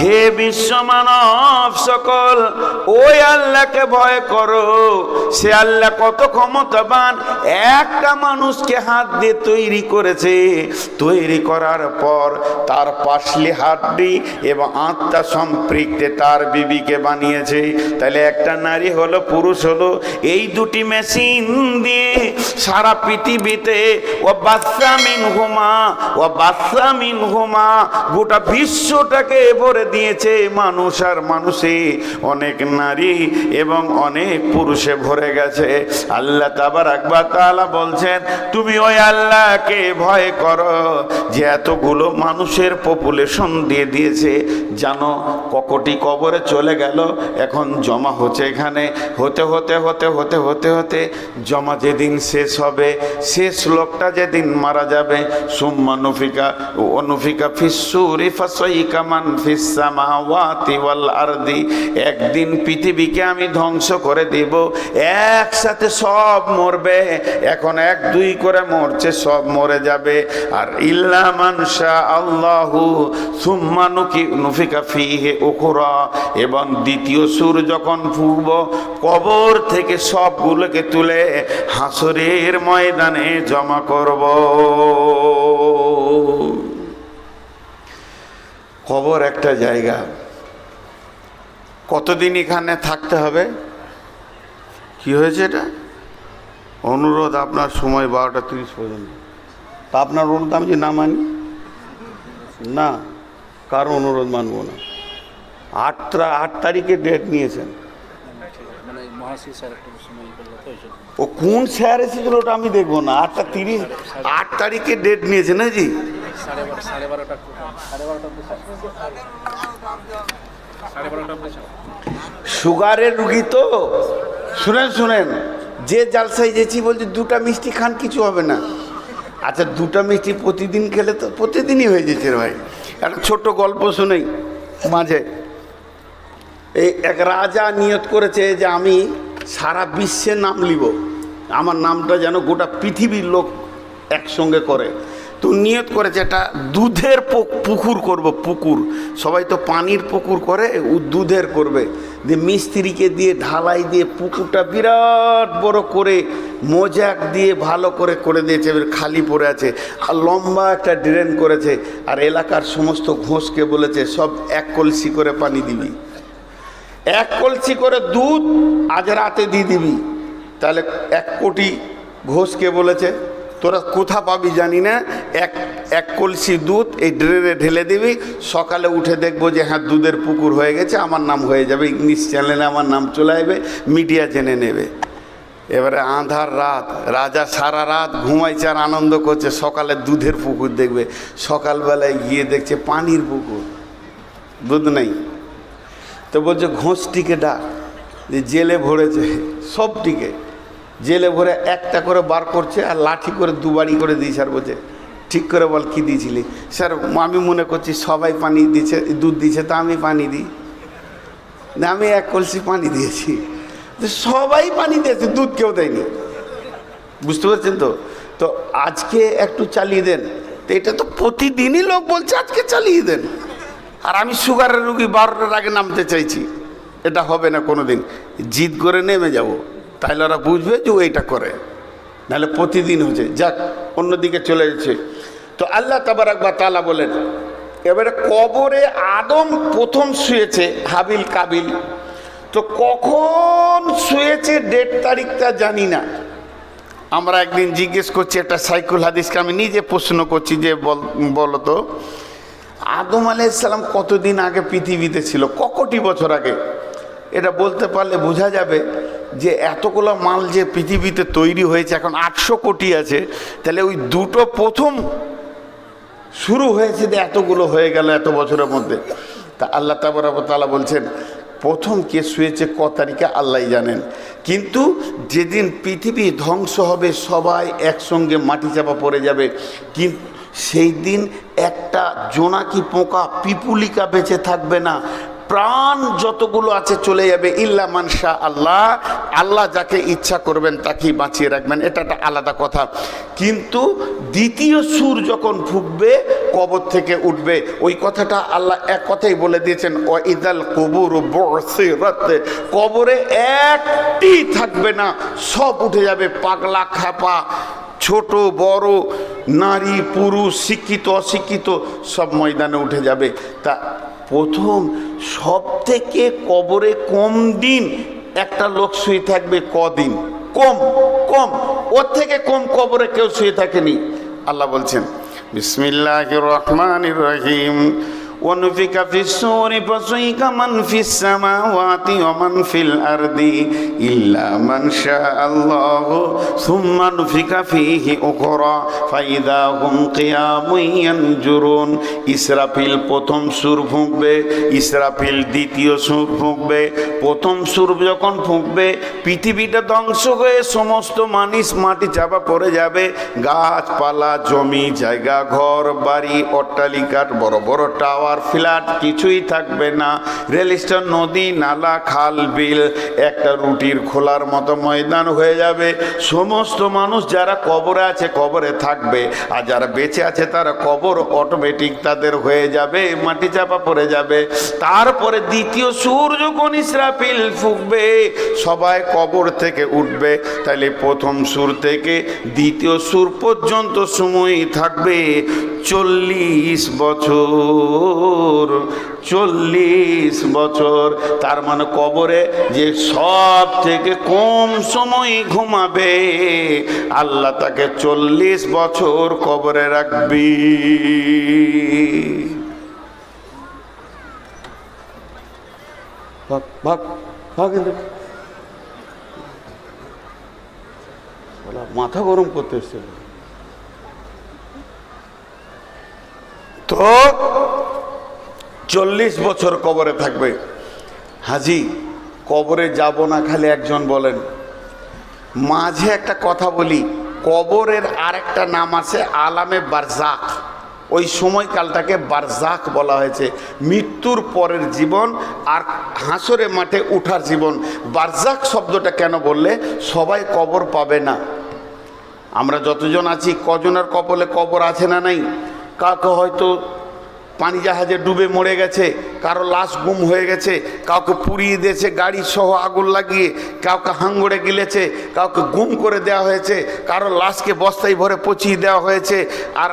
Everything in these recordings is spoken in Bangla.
হে বিশ্ব মানব সকল, ওই আল্লাহকে ভয় করো। সে আল্লাহ কত ক্ষমতাবান। একটা মানুষকে হাত দিয়ে তৈরি করেছে, তৈরি করার পর তার পাশলি হাড্ডি এবং আত্মা সম্পৃক্তে তার বিবিকে বানিয়েছে। তাহলে একটা নারী হলো, পুরুষ হলো, এই দুটি মেশিন দিয়ে সারা পৃথিবীতে গোটা বিশ্বটাকে ভরে দিয়েছে মানুষ আর মানুষে। অনেক নারী এবং অনেক পুরুষে ভরে গেছে। আল্লাহ তাবারাক ওয়া তাআলা বলছেন, তুমি ওই আল্লাহকে ভয় করো যে এতগুলো মানুষের পপুলেশন দিয়ে দিয়েছে। জানো ককটি কবরে চলে গেল, এখন জমা হচ্ছে এখানে। হতে হতে হতে হতে হতে হতে জমা যেদিন শেষ হবে, শেষ লোকটা যেদিন মারা যাবে, সুম্মা নুফিকা ফিস-সূরি ফাসাইকা মান ফিস সামাওয়াতি ওয়াল আরদি, একদিন পৃথিবীকে আমি ধ্বংস করে দিব, একসাথে সব মরবে। এখন এক দুই করে মরছে, সব মরে যাবে। আর ইল্লা মান শা আল্লাহু সুম্মা নুফিকা ফিহি উখরা, এবং দ্বিতীয় সুর যখন ফুঁকব, কবর থেকে সবগুলোকে তুলে হাসরের ময়দানে জমা করব। কবর একটা জায়গা, কতদিন এখানে থাকতে হবে? কি হয়েছে এটা? অনুরোধ আপনার সময় 12:30 পর্যন্ত। তা আপনার অনুরোধ আমি যে না মানি, না কারো অনুরোধ মানবো না। 8 তারিখে ডেট নিয়েছেন। ও কোন স্যার এসেছিল ওটা আমি দেখবো না। 8 তারিখে ডেট নিয়েছে না জি? সুগারের রুগী তো। শুনেন, যে জালসায় যেছি বলছি 2টা মিষ্টি খান, কিছু হবে না। আচ্ছা 2টা মিষ্টি প্রতিদিন খেলে তো প্রতিদিনই হয়ে যেছে ভাই। একটা ছোট্ট গল্প শুনেই মাঝে। এই এক রাজা নিয়ত করেছে যে আমি সারা বিশ্বে নাম লিব, আমার নামটা যেন গোটা পৃথিবীর লোক একসঙ্গে করে। তো নিয়ত করেছে একটা দুধের পুকুর করব। পুকুর, সবাই তো পানির পুকুর করে, ও দুধের করবে। দিয়ে মিস্ত্রিকে দিয়ে ঢালাই দিয়ে পুকুরটা বিরাট বড় করে মোজাক দিয়ে ভালো করে করে দিয়েছে, খালি পড়ে আছে। আর লম্বা একটা ড্রেন করেছে। আর এলাকার সমস্ত ঘোষকে বলেছে সব 1 কলসি করে পানি দিবি, 1 কলসি করে দুধ আজ রাতে দিয়ে দিবি। তাহলে 1 কোটি ঘোষকে বলেছে, তোরা কোথা পাবি জানি না, এক কলসি দুধ এই ড্রেনে ঢেলে দিবি, সকালে উঠে দেখবো যে হ্যাঁ দুধের পুকুর হয়ে গেছে, আমার নাম হয়ে যাবে, ইংলিশ চ্যানেলে আমার নাম চলে আসবে, মিডিয়া জেনে নেবে। এবারে আঁধার রাত, রাজা সারা রাত ঘুমাইছে আর আনন্দ করছে, সকালে দুধের পুকুর দেখবে। সকালবেলায় গিয়ে দেখছে পানির পুকুর, দুধ নেই। তো বলছে ঘোষটিকে ডাক, যে জেলে ভরেছে সবটিকে, জেলে ভরে একটা করে বার করছে আর লাঠি করে 2 বাড়ি করে দিয়েছে। আর বলছে ঠিক করে বল কি দিয়েছিলি? স্যার আমি মনে করছি সবাই পানি দিচ্ছে, দুধ দিচ্ছে, তা আমি পানি দিই না, আমি 1 কলসি পানি দিয়েছি। সবাই পানি দিয়েছে, দুধ কেউ দেয়নি। বুঝতে পারছেন তো? তো আজকে একটু চালিয়ে দেন। তো এটা তো প্রতিদিনই লোক বলছে আজকে চালিয়ে দেন। আর আমি সুগারের রুগী 12টার আগে নামতে চাইছি, এটা হবে না কোনো দিন। জিদ করে নেমে যাব, তাহলে ওরা বুঝবে যে ও এইটা করে, নাহলে প্রতিদিন হচ্ছে। যাক, অন্যদিকে চলে যাচ্ছে। তো আল্লাহ তাবারাক ওয়া তাআলা বলেন, এবারে কবরে আদম প্রথম শুয়েছে, হাবিল কাবিল। তো কখন শুয়েছে ডেট তারিখটা জানি না। আমরা একদিন জিজ্ঞেস করছি একটা সাইকুল হাদিসকে, আমি নিজে প্রশ্ন করছি যে বলতো আদম আলাইহিস সালাম কতদিন আগে পৃথিবীতে ছিল, কতটি বছর আগে? এটা বলতে পারলে বোঝা যাবে যে এতগুলো মাল যে পৃথিবীতে তৈরি হয়েছে, এখন 800 কোটি আছে, তাহলে ওই দুটো প্রথম শুরু হয়েছে যে এতগুলো হয়ে গেল এত বছরের মধ্যে। তা আল্লাহ তাবারক ওয়া তাআলা বলছেন প্রথম কে শুয়েছে ক তারিখে আল্লাহই জানেন। কিন্তু যেদিন পৃথিবী ধ্বংস হবে, সবাই একসঙ্গে মাটি চাপা পড়ে যাবে, কিন্তু সেই দিন একটা জোনাকি পোকা পিপুলিকা বেঁচে থাকবে না। প্রাণ যতগুলো আছে চলে যাবে, ইল্লা মানশা আল্লাহ, আল্লাহ যাকে ইচ্ছা করবেন তাকেই বাঁচিয়ে রাখবেন, এটা একটা আলাদা কথা। কিন্তু দ্বিতীয় সুর যখন ফুঁকবে কবর থেকে উঠবে, ওই কথাটা আল্লাহ এক কথাই বলে দিয়েছেন, ওয়াইদাল কুবুর বুসিরাত, কবরে একটি থাকবে না, সব উঠে যাবে, পাগলা খ্যাপা ছোট বড় নারী পুরুষ শিক্ষিত অশিক্ষিত সব ময়দানে উঠে যাবে। তা প্রথম সব থেকে কবরে কম দিন একটা লোক শুয়ে থাকবে, কদিন? কম কম, ওর থেকে কম কবরে কেউ শুয়ে থাকেনি। আল্লাহ বলছেন বিসমিল্লাহির রহমানির রহিম, ونفخ في الصور فصعق من في السماوات ومن في الأرض إلا من شاء الله ثم نفخ فيه أخرى فإذا هم قيام ينظرون। ইসরাফিল প্রথম সুর ফুঁকবে, ইসরাফিল দ্বিতীয় সুর ফুঁকবে। প্রথম সুর যখন ফুঁকবে পৃথিবীটা ধ্বংস হয়ে সমস্ত মানুষ মাটি চাপা পড়ে যাবে, গাছপালা জমি জায়গা ঘর বাড়ি অট্টালিকার বড় বড় টাওয়ার ফ্ল্যাট কিছুই থাকবে না, রেল স্টেশন নদী নালা খাল বিল একটা রুটির খোলার মতো ময়দান হয়ে যাবে। সমস্ত মানুষ যারা কবরে আছে কবরে থাকবে, আর যারা বেঁচে আছে তারা কবর অটোমেটিক তাদের হয়ে যাবে, মাটি চাপা পড়ে যাবে। তারপরে দ্বিতীয় সুর যখন ইসরাফিল ফুঁকবে সবাই কবর থেকে উঠবে। তাহলে প্রথম সুর থেকে দ্বিতীয় সুর পর্যন্ত সময় থাকবে 40 বছর। 40 বছর, তার মানে কবরে যে সব থেকে কম সময় ঘুমাবে আল্লাহ তাকে 40 বছর কবরে রাখবি। মাথা গরম করতে এসছে তো 40 বছর কবরে থাকবে। হাজি কবরে যাব না খালি একজন বলেন। মাঝে একটা কথা বলি, কবরের আরেকটা নাম আছে আলামে বারজাক। ওই সময়কালটাকে বারজাক বলা হয়েছে, মৃত্যুর পরের জীবন আর হাসরে মাঠে উঠার জীবন। বারজাক শব্দটা কেন বললে, সবাই কবর পাবে না। আমরা যতজন আছি কজনের কপালে কবর আছে না নাই? কাউকে হয়তো পানি জাহাজে ডুবে মরে গেছে, কারো লাশ গুম হয়ে গেছে, কাউকে পুড়িয়ে দিয়েছে গাড়ি সহ আগুন লাগিয়ে, কাউকে হাঙ্গড়ে গিলেছে, কাউকে গুম করে দেওয়া হয়েছে, কারো লাশকে বস্তায় ভরে পচিয়ে দেওয়া হয়েছে। আর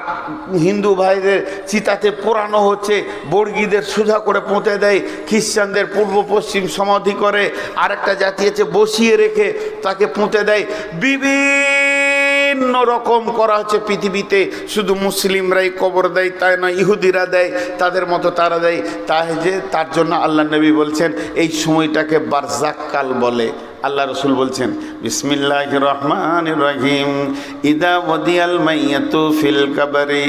হিন্দু ভাইদের চিতাতে পোড়ানো হচ্ছে, বর্গীদের সোজা করে পুঁতে দেয়, খ্রিস্টানদের পূর্ব পশ্চিম সমাধি করে, আরেকটা জাতি আছে বসিয়ে রেখে তাকে পুঁতে দেয়। বিভিন্ন রকম করা হচ্ছে পৃথিবীতে। শুধু মুসলিমরাই কবর দেয় তাই নয়, ইহুদিরা দেয়, তাদের মতো তারা দেয়। তাই যে তার জন্য আল্লাহ নবী বলছেন এই সময়টাকে বারজাক কাল বলে। আল্লাহ রসুল বলছেন বিসমিল্লাহির রহমানির রহিম, ইদা ওয়াদিয়াল মাইয়াতু ফিল কবরি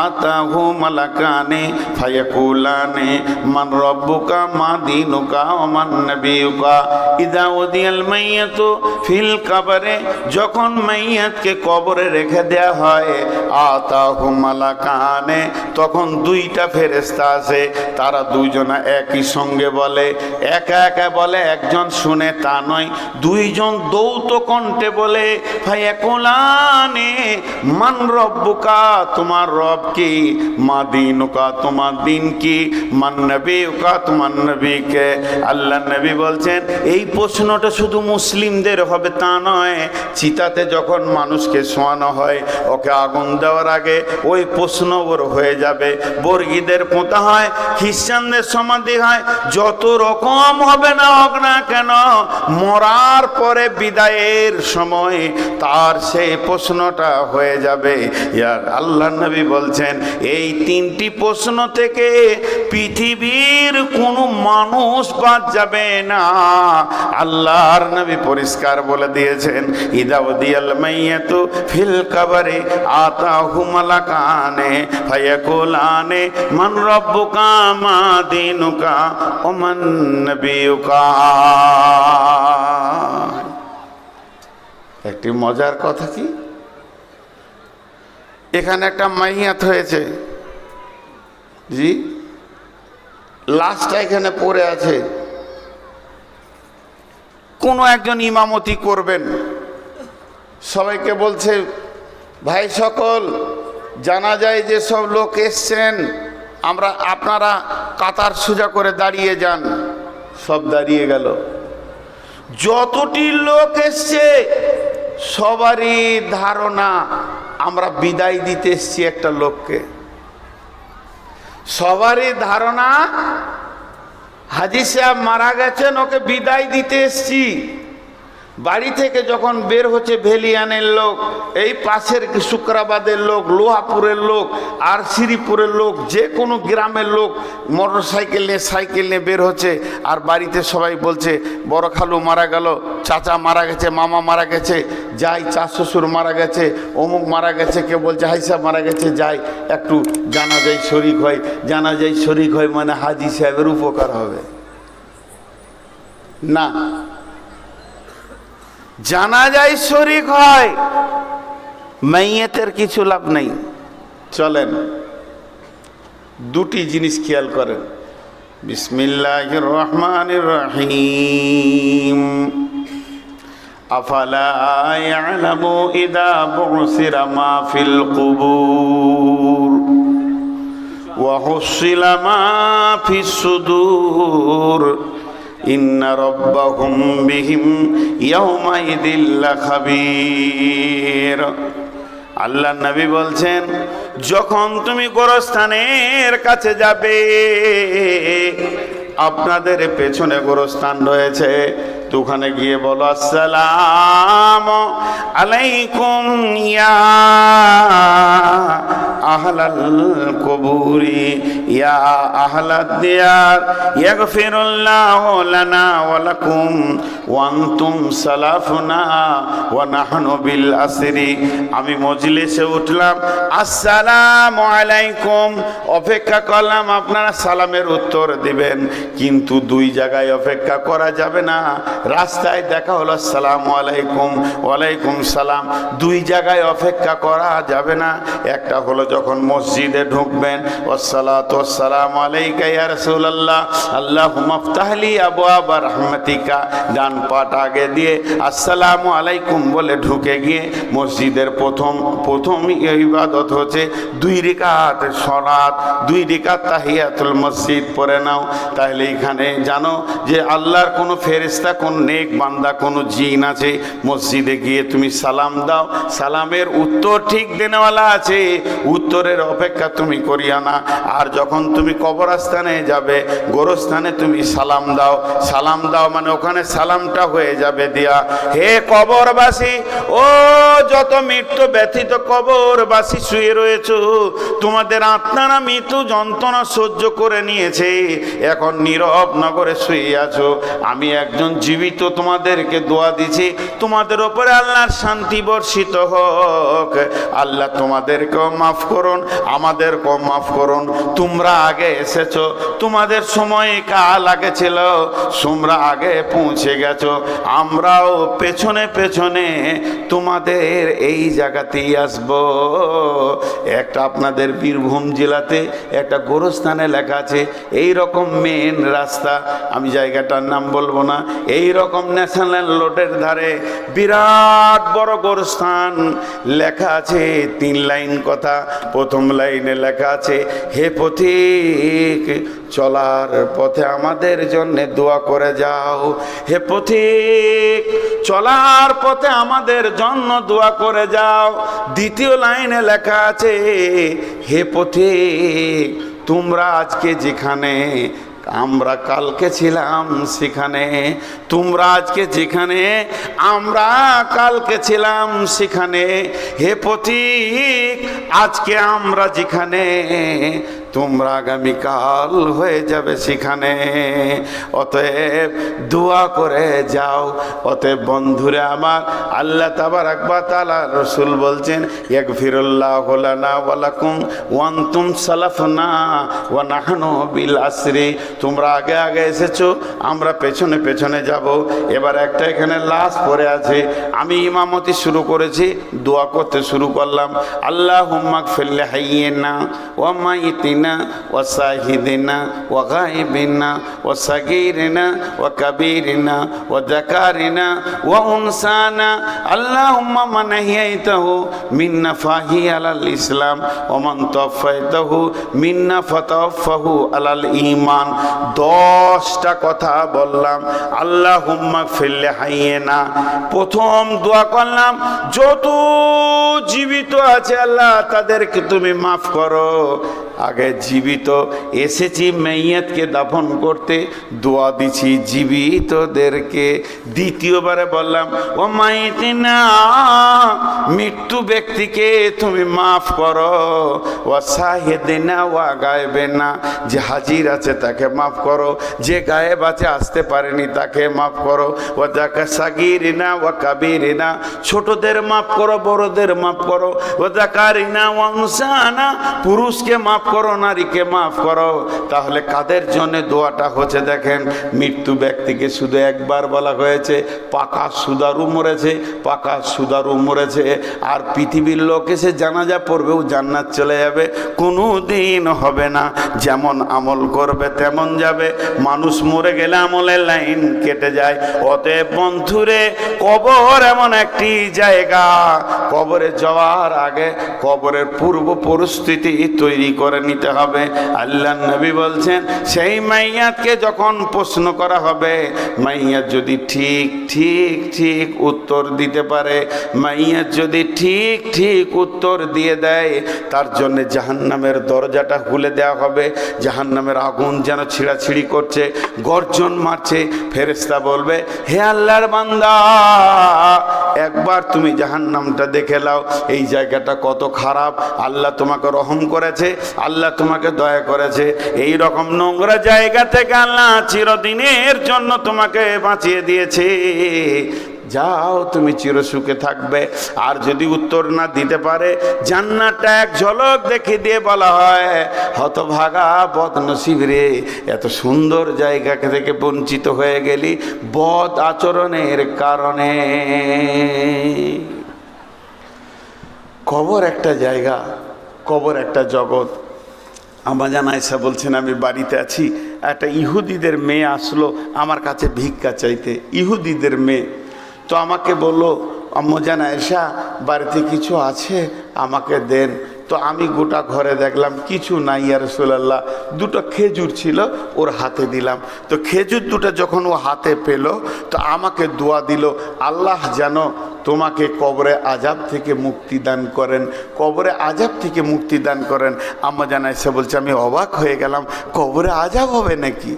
আতাহু মালাকানে ফায়াকুলানে মান রব্বুকা মা দীনুকা ওয়া মান নবিয়ুকা। ইদা ওয়াদিয়াল মাইয়াতু ফিল কবরে, যখন মাইয়াতকে কবরে রেখে দেয়া হয়, আতাহু মালাকানে, তখন দুইটা ফেরেশতা আছে, তারা দুইজনা একই সঙ্গে বলে, একা একা বলে, একজন শুনে তা নয়, দুইজন দৌত কণ্ঠে বলে, ফায়াকুলানে মান রব্বুকা, তোমার রব কি, মা দীনুকা, তোমার দিন কি, মান নবিয়ুকা, তোমার নবীকে। আল্লাহ নবী বলছেন এই প্রশ্নটা শুধু মুসলিমদের হবে তা নয়, চিতাতে যখন মানুষকে শোয়ানো হয় ওকে আগুন দেওয়ার আগে ওই প্রশ্ন ওর হয়ে যাবে। বর্গীদের পোঁতা হয়, খ্রিস্টানদের সমাধি হয়, যত রকম হবে না হোক না কেন, মরার পরে বিদায়ের সময় তার সেই প্রশ্নটা হয়ে যাবে। ইয়ার আল্লাহ নবী বলছেন এই 3টি প্রশ্ন থেকে পৃথিবীর কোনো মানুষ বাদ যাবে না। আল্লাহর নবী পরিষ্কার বলে দিয়েছেন, ইদা ওয়াদিয়াল মাইয়াতু ফিল কবরি আতাহু মালাকানে ফায়াকুলানে মান রব্বুকা মা দীনুকা ওয়া মান নবিয়ুকা। একটি মজার কথা কি, এখানে একটা মাইয়াত হয়েছে, জি লাশটা এখানে পড়ে আছে, কোনো একজন ইমামতি করবেন। সবাইকে বলছে, ভাই সকল, জানা যায় যে সব লোক এসছেন, আপনারা কাতার সোজা করে দাঁড়িয়ে যান। সব দাঁড়িয়ে গেল। যতটি লোক এসছে সবারই ধারণা আমরা বিদায় দিতে এসছি একটা লোককে। সবারই ধারণা হাজী সাহেব মারা গেছেন, ওকে বিদায় দিতে এসছি। বাড়ি থেকে যখন বের হচ্ছে ভেলিয়ানের লোক, এই পাশের শুক্রাবাদের লোক, লোহাপুরের লোক, আর শ্রীপুরের লোক, যে কোনো গ্রামের লোক মোটর সাইকেল নিয়ে সাইকেল নিয়ে বের হচ্ছে। আর বাড়িতে সবাই বলছে, বড় খালু মারা গেল, চাচা মারা গেছে, মামা মারা গেছে, যাই, চার শ্বশুর মারা গেছে, অমুক মারা গেছে, কেউ বলছে হাই সাহেব মারা গেছে, যাই একটু জানাজায় শরিক হয়। জানাজায় শরিক হয় মানে হাজী সাহেবের উপকার হবে না, জানাজায় শরিক হয়, মাইয়েতের কিছু লাভ নেই। চলেন দুটি জিনিস খেয়াল করেন। বিসমিল্লাহির রহমানির রহিম। আফালা ইয়ালামু ইযা বুসিরা মা ফিল কুবুর ওয়া হুসিলা মা ফিস সুদূর ইন্না রাব্বাহুম বিহিম ইয়াওমাইযিল লাখাবীর। আল্লাহ নবী বলছেন, যখন তুমি গোরস্থানের কাছে যাবে, আপনাদের পেছনে গোরস্থান রয়েছে, তো ওখানে গিয়ে বলো, আসসালামু আলাইকুম ইয়া আহলাল কবুরি ইয়া আহলাদ দিয়ার ইয়াগফিরুল্লাহু লানা ওয়া লাকুম ওয়া আনতুম সালাফুনা ওয়া নাহনু বিল আসরি। আমি মজলিসে উঠলাম, আসসালামু আলাইকুম, অপেক্ষা করলাম আপনারা সালামের উত্তর দিবেন, কিন্তু দুই জায়গায় অপেক্ষা করা যাবে না। রাস্তায় দেখা হলো আসসালামু আলাইকুম, ওয়ালাইকুম সালাম, দুই জায়গায় অপেক্ষা করা যাবে না। একটা হলো যখন মসজিদে ঢুকবেন, ওয়াসসালাতু ওয়াসসালামু আলাইকা ইয়া রাসূলুল্লাহ, আল্লাহুম্মা ইফতাহলি আবওয়াবা রাহমাতিকা, ডান পাট আগে দিয়ে আসসালামু আলাইকুম বলে ঢুকে গিয়ে মসজিদের প্রথম ইবাদত হচ্ছে 2 রাকাত সালাত, 2 রাকাত তাহিয়াতুল মসজিদ পড়ে নাও। তাহলে এখানে জানো যে আল্লাহর কোনো ফেরেশতা, কোন নেক বান্দা, কোনো জিন আছে, মসজিদে গিয়ে তুমি সালাম দাও, সালামের উত্তর ঠিক দেনেওয়ালা আছে, উত্তরের অপেক্ষা তুমি করিয়া না। আর যখন তুমি কবরস্থানে যাবে, গোরস্থানে তুমি সালাম দাও, সালাম দাও মানে ওখানে সালামটা হয়ে যাবে দিয়া, হে কবরবাসী, ও যত মৃত্যু ব্যথিত কবরবাসী শুয়ে রয়েছো, তোমাদের আত্মারা মৃত্যু যন্ত্রণা সহ্য করে নিয়েছে, এখন নীরব নগরে শুয়ে আছো, আমি একজন জীবিত তোমাদেরকে দোয়া দিছি, তোমাদের ওপরে আল্লাহর শান্তি বর্ষিত হোক। আল্লাহ তোমাদেরকেও মাফ করুন, আমাদেরকেও মাফ করুন। তোমরা আগে এসেছো, তোমাদের সময় কাল আগে ছিল, তোমরা আগে পৌঁছে গেছো, আমরাও পেছনে পেছনে তোমাদের এই জায়গাতেই আসবো। একটা আপনাদের বীরভূম জেলাতে একটা গোরস্থানে লেখা আছে, এই রকম মেন রাস্তা, আমি জায়গাটার নাম বলবো না, এই রকম ন্যাশনাল রোডের ধারে বিরাট বড় গোরস্থান, লেখা আছে 3 লাইন কথা। প্রথম লাইনে লেখা আছে, হে পথিক, চলার পথে আমাদের জন্য দোয়া করে যাও। হে পথিক, চলার পথে আমাদের জন্য দোয়া করে যাও। দ্বিতীয় লাইনে লেখা আছে, হে পথিক, তোমরা আজকে যেখানে, আমরা কালকে ছিলাম সেখানে, তোমরা আজকে যেখানে, আমরা কালকে ছিলাম সেখানে, হে পথিক, আজকে আমরা যেখানে, তোমরা আগামীকাল হয়ে যাবে সেখানে। অতএব দোয়া করে যাও। অতএব বন্ধুরে আমার, আল্লাহ তাবারাক ওয়া তাআলা, রাসূল বলছেন, ইয়াগফিরুল্লাহু লানা ওয়া লাকুম ওয়া আনতুম সালাফুনা ওয়া নাহনু বিল আসরি। তোমরা আগে আগে এসেছো, আমরা পেছনে পেছনে যাব। এবার একটা এখানে লাশ পড়ে আছে, আমি ইমামতি শুরু করেছি, দোয়া করতে শুরু করলাম, আল্লাহুম্মা গফির লিহাইয়িনা ওয়া মাইয়িতিনা হাদিরিনা ওয়া শাহিদিনা ওয়া গায়বিনা ওয়া সাগীরিনা ওয়া কাবীরিনা ওয়া যাকারিনা ওয়া উনসানা আল্লাহুম্মা মান আহইয়াইতাহু মিন্না ফাহি আলাল ইসলাম ওয়া মান তাওফাইতাহু মিন্না ফাতাওফাহু আলাল ঈমান। 10টা কথা বললাম। আল্লাহুম্মা ফিল্লি হাইয়িনা, প্রথম দোয়া করলাম যত জীবিত আছে আল্লাহ তাদেরকে তুমি মাফ করো। আগে জীবিত এসেছি মাইয়াতকে দাফন করতে, দোয়া দিছি জীবিতদেরকে। দ্বিতীয়বারে বললাম ও মাইতিনা, মৃত্যু ব্যক্তিকে তুমি মাফ করো। ও শাহিদিনা ওয়া গায়বিনা, যে হাজির আছে তাকে মাফ করো, যে গায়েব আছে আসতে পারেনি তাকে মাফ করো। ও যাকা সাগীরিনা ওয়া কাবীরিনা, ছোটদের মাফ করো, বড়দের মাফ করো। ও যাকারিনা ওয়া উনসানা, পুরুষকে মাফ করো, নারীকে মাফ করো। তাহলে কাদের জন্য দোয়াটা হচ্ছে দেখেন, মৃত্যু ব্যক্তিকে শুধু একবার বলা হয়েছে, পাকা সুদারু মরেছে, পাকা সুদারু মরেছে। আর পৃথিবীর লোক এসে জানাজা পড়বেও জান্নাত চলে যাবে, কোনো দিন হবে না। যেমন আমল করবে তেমন যাবে। মানুষ মরে গেলে আমলের লাইন কেটে যায়। অতএব বন্ধুরে, কবর এমন একটি জায়গা, কবরে যাওয়ার আগে কবরের পূর্ব পরিস্থিতি তৈরি করে নিতে হবে। আল্লাহ নবী বলছেন, সেই মাইয়াতকে যখন প্রশ্ন করা হবে, মাইয়াত যদি ঠিক ঠিক ঠিক উত্তর দিতে পারে, মাইয়াত যদি ঠিক ঠিক উত্তর দিয়ে দেয়, তার জন্য জাহান্নামের দরজাটা খুলে দেওয়া হবে। জাহান্নামের আগুন যেন ছিঁড়াছিঁড়ি করছে, গর্জন মারছে। ফেরেশতা বলবে, হে আল্লাহর বান্দা, একবার তুমি জাহান্নামটা দেখে নাও, এই জায়গাটা কত খারাপ। আল্লাহ তোমাকে রহম করেছে, আল্লাহ তোমাকে দয়া করেছে। এই রকম নোংরা জায়গা থেকে আল্লাহ চিরদিনের জন্য তোমাকে বাঁচিয়ে দিয়েছে। যাও, তুমি চিরসুখে থাকবে। আর যদি উত্তর না দিতে পারে, জান্নাতটা এক ঝলক দেখে দিয়ে বলা হয়, হতভাগা বদনসিব রে, এত সুন্দর জায়গা থেকে বঞ্চিত হয়ে গেলি বদ আচরণের কারণে। কবর একটা জায়গা, কবর একটা জগৎ। আমাজান আয়েশা বলছেন, আমি বাড়িতে আছি, একটা ইহুদিদের মেয়ে আসলো আমার কাছে ভিক্ষা চাইতে। ইহুদিদের মেয়ে তো আমাকে বললো, আম্মাজান আয়েশা, বাড়িতে কিছু আছে, আমাকে দেন। তো আমি গোটা ঘরে দেখলাম কিছু নাই, ইয়া রাসূলুল্লাহ। 2টো খেজুর ছিল, ওর হাতে দিলাম। তো খেজুর 2টা যখন ও হাতে পেল, তো আমাকে দোয়া দিল, আল্লাহ যেন তোমাকে কবরে আযাব থেকে মুক্তি দান করেন, কবরে আযাব থেকে মুক্তি দান করেন। আম্মাজান আয়েশা বলছে, আমি অবাক হয়ে গেলাম, কবরে আযাব হবে নাকি?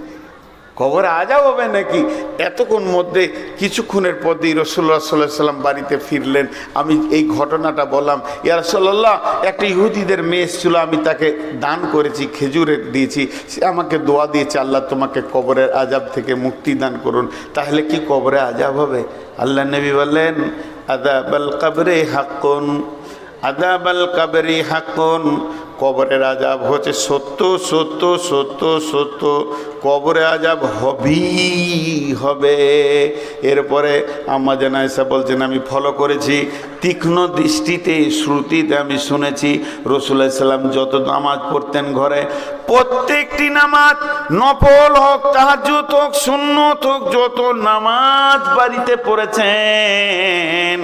কবরে আযাব হবে নাকি? এতক্ষণ মধ্যে কিছুক্ষণের পরেই রাসূলুল্লাহ সাল্লাল্লাহু আলাইহি ওয়াসাল্লাম বাড়িতে ফিরলেন। আমি এই ঘটনাটা বললাম, ইয়া রাসূলুল্লাহ, একটা ইহুদিদের মেয়ে ছিল, আমি তাকে দান করেছি, খেজুর দিয়েছি, সে আমাকে দোয়া দিয়েছে, আল্লাহ তোমাকে কবরের আযাব থেকে মুক্তি দান করুন। তাহলে কি কবরে আযাব হবে? আল্লাহ নবী বললেন, আযাবাল কবরি হাক্কুন, আযাবাল কবরি হাক্কুন। কবরের আযাব হচ্ছে সত্য সত্য সত্য সত্য, কবরে আযাব হবেই হবে। এরপরে আম্মাজান আয়েশা বলছেন, আমি ফলো করেছি, তীক্ষ্ণ দৃষ্টিতে শ্রুতিতে আমি শুনেছি, রাসূলুল্লাহ সাল্লাম যত নামাজ পড়তেন ঘরে, প্রত্যেকটি নামাজ, নফল হোক, তাহাজ্জুদ হোক, সুন্নত হোক, যত নামাজ বাড়িতে পড়েছেন,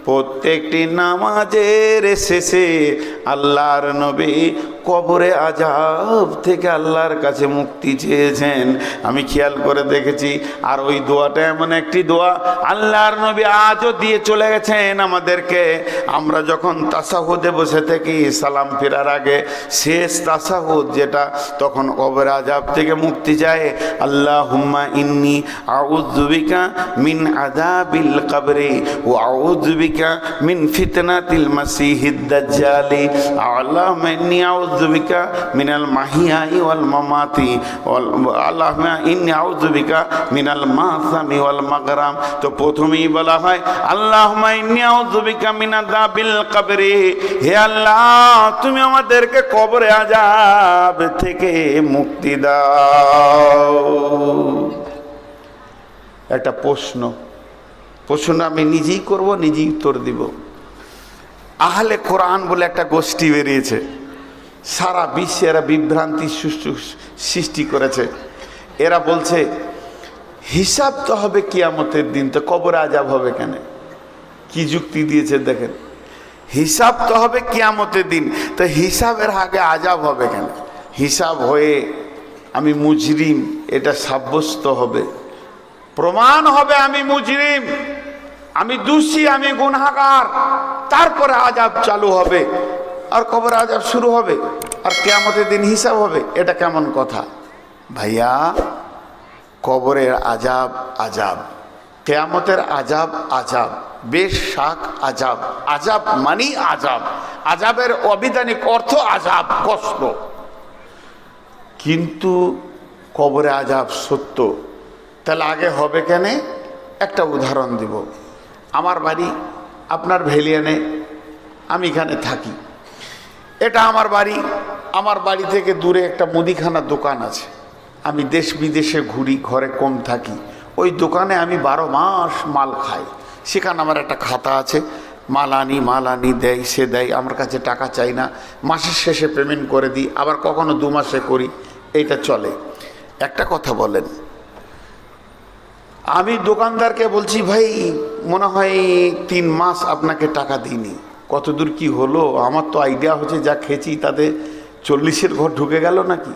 প্রত্যেকটি নামাজের শেষে আল্লাহর নবী কবরে আযাব থেকে আল্লাহর কাছে মুক্তি চেয়েছেন। আমি খেয়াল করে দেখেছি। আর ওই দোয়াটা এমন একটি দোয়া আল্লাহর নবী আজও দিয়ে চলে গেছেন আমাদেরকে। আমরা যখন তাশাহুদে বসে থাকি, সালাম ফেরার আগে শেষ তাশাহুদ যেটা, তখন কবরে আযাব থেকে মুক্তি চায়। আল্লাহুম্মা ইন্নী আউযু বিকা মিন আযাবিল কবরি ওয়া আউযু বিকা মিন ফিতনাতিল মাসিহিদ দাজ্জালি। আল্লাহুম্মা ইন্নী আউযু বিকা মিনাল মাহিয়াই ওয়াল মামাতি, আল্লাহুম্মা ইন্নী আউযু বিকা মিনাল মাসামি ওয়াল মাগরাম। তো প্রথমেই বলা হয় আল্লাহুম্মা ইন্নী আউযু বিকা মিন আযাবিল কবরি, হে আল্লাহ তুমি আমাদেরকে কবরে আযাব থেকে মুক্তি দাও। একটা প্রশ্ন আমি নিজেই করব, নিজেই উত্তর দিব। আহলে কোরআন বলে একটা গোষ্ঠী বেরিয়েছে, সারা বিশ্বে এরা বিভ্রান্তি সৃষ্টি করেছে। এরা বলছে হিসাব তো হবে কিয়ামতের দিন, তো কবরে আযাব হবে কেন? কি যুক্তি দিয়েছে দেখেন, হিসাব তো হবে কিয়ামতের দিন, তো হিসাবের আগে আযাব হবে কেন? হিসাব হয়ে আমি মুজরিম এটা সাব্যস্ত হবে, প্রমাণ হবে আমি মুজরিম, আমি দোষী, আমি গুনাহগার, তারপরে আযাব চালু হবে, আর কবরে আযাব শুরু হবে, আর কিয়ামতের দিন হিসাব হবে। এটা কেমন কথা ভাইয়া? কবরের আযাব আযাব, কিয়ামতের আযাব আযাব, বেশ শাক আযাব, আযাব মানি আযাব, আযাবের অবিধানিক অর্থ আযাব, কষ্ট। কিন্তু কবরে আযাব সত্য, তাহলে আগে হবে কেন? একটা উদাহরণ দিব। আমার বাড়ি আপনার ভেলিয়ানে, আমি এখানে থাকি, এটা আমার বাড়ি। আমার বাড়ি থেকে দূরে একটা মুদিখানার দোকান আছে। আমি দেশ বিদেশে ঘুরি, ঘরে কম থাকি, ওই দোকানে আমি 12 মাস মাল খাই। সেখানে আমার একটা খাতা আছে, মাল আনি দেয়, সে দেয়, আমার কাছে টাকা চাই না, মাসের শেষে পেমেন্ট করে দিই, আবার কখনো 2 মাসে করি, এইটা চলে। একটা কথা বলেন, আমি দোকানদারকে বলছি ভাই মনে হয় 3 মাস আপনাকে টাকা দিইনি, কতদূর কি হলো? আমার তো আইডিয়া হচ্ছে যা খেয়েছি তাতে 40-এর ঘর ঢুকে গেল নাকি।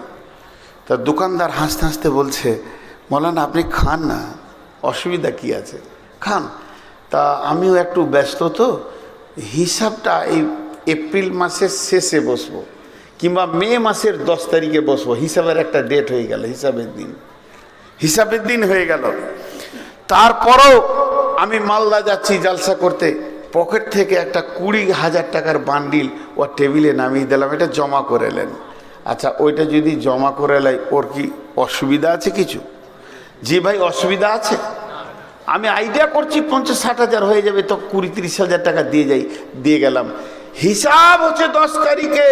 তা দোকানদার হাসতে হাসতে বলছে, মৌলানা আপনি খান না, অসুবিধা কি আছে, খান। তা আমিও একটু ব্যস্ত, তো হিসাবটা এই এপ্রিল মাসের শেষে বসবো, কিংবা মে মাসের 10 তারিখে বসবো। হিসাবের একটা ডেট হয়ে গেল, হিসাবের দিন হয়ে গেল। তারপরও আমি মালদা যাচ্ছি জালসা করতে, পকেট থেকে একটা 20,000 টাকার বান্ডিল ও টেবিলে নামিয়ে দিলাম, এটা জমা করে এলেন। আচ্ছা, ওইটা যদি জমা করে লাই, ওর কি অসুবিধা আছে কিছু? জি ভাই, অসুবিধা আছে। আমি আইডিয়া করছি 50-60 হাজার হয়ে যাবে, তো 20-30 হাজার টাকা দিয়ে গেলাম। হিসাব হচ্ছে 10 তারিখে।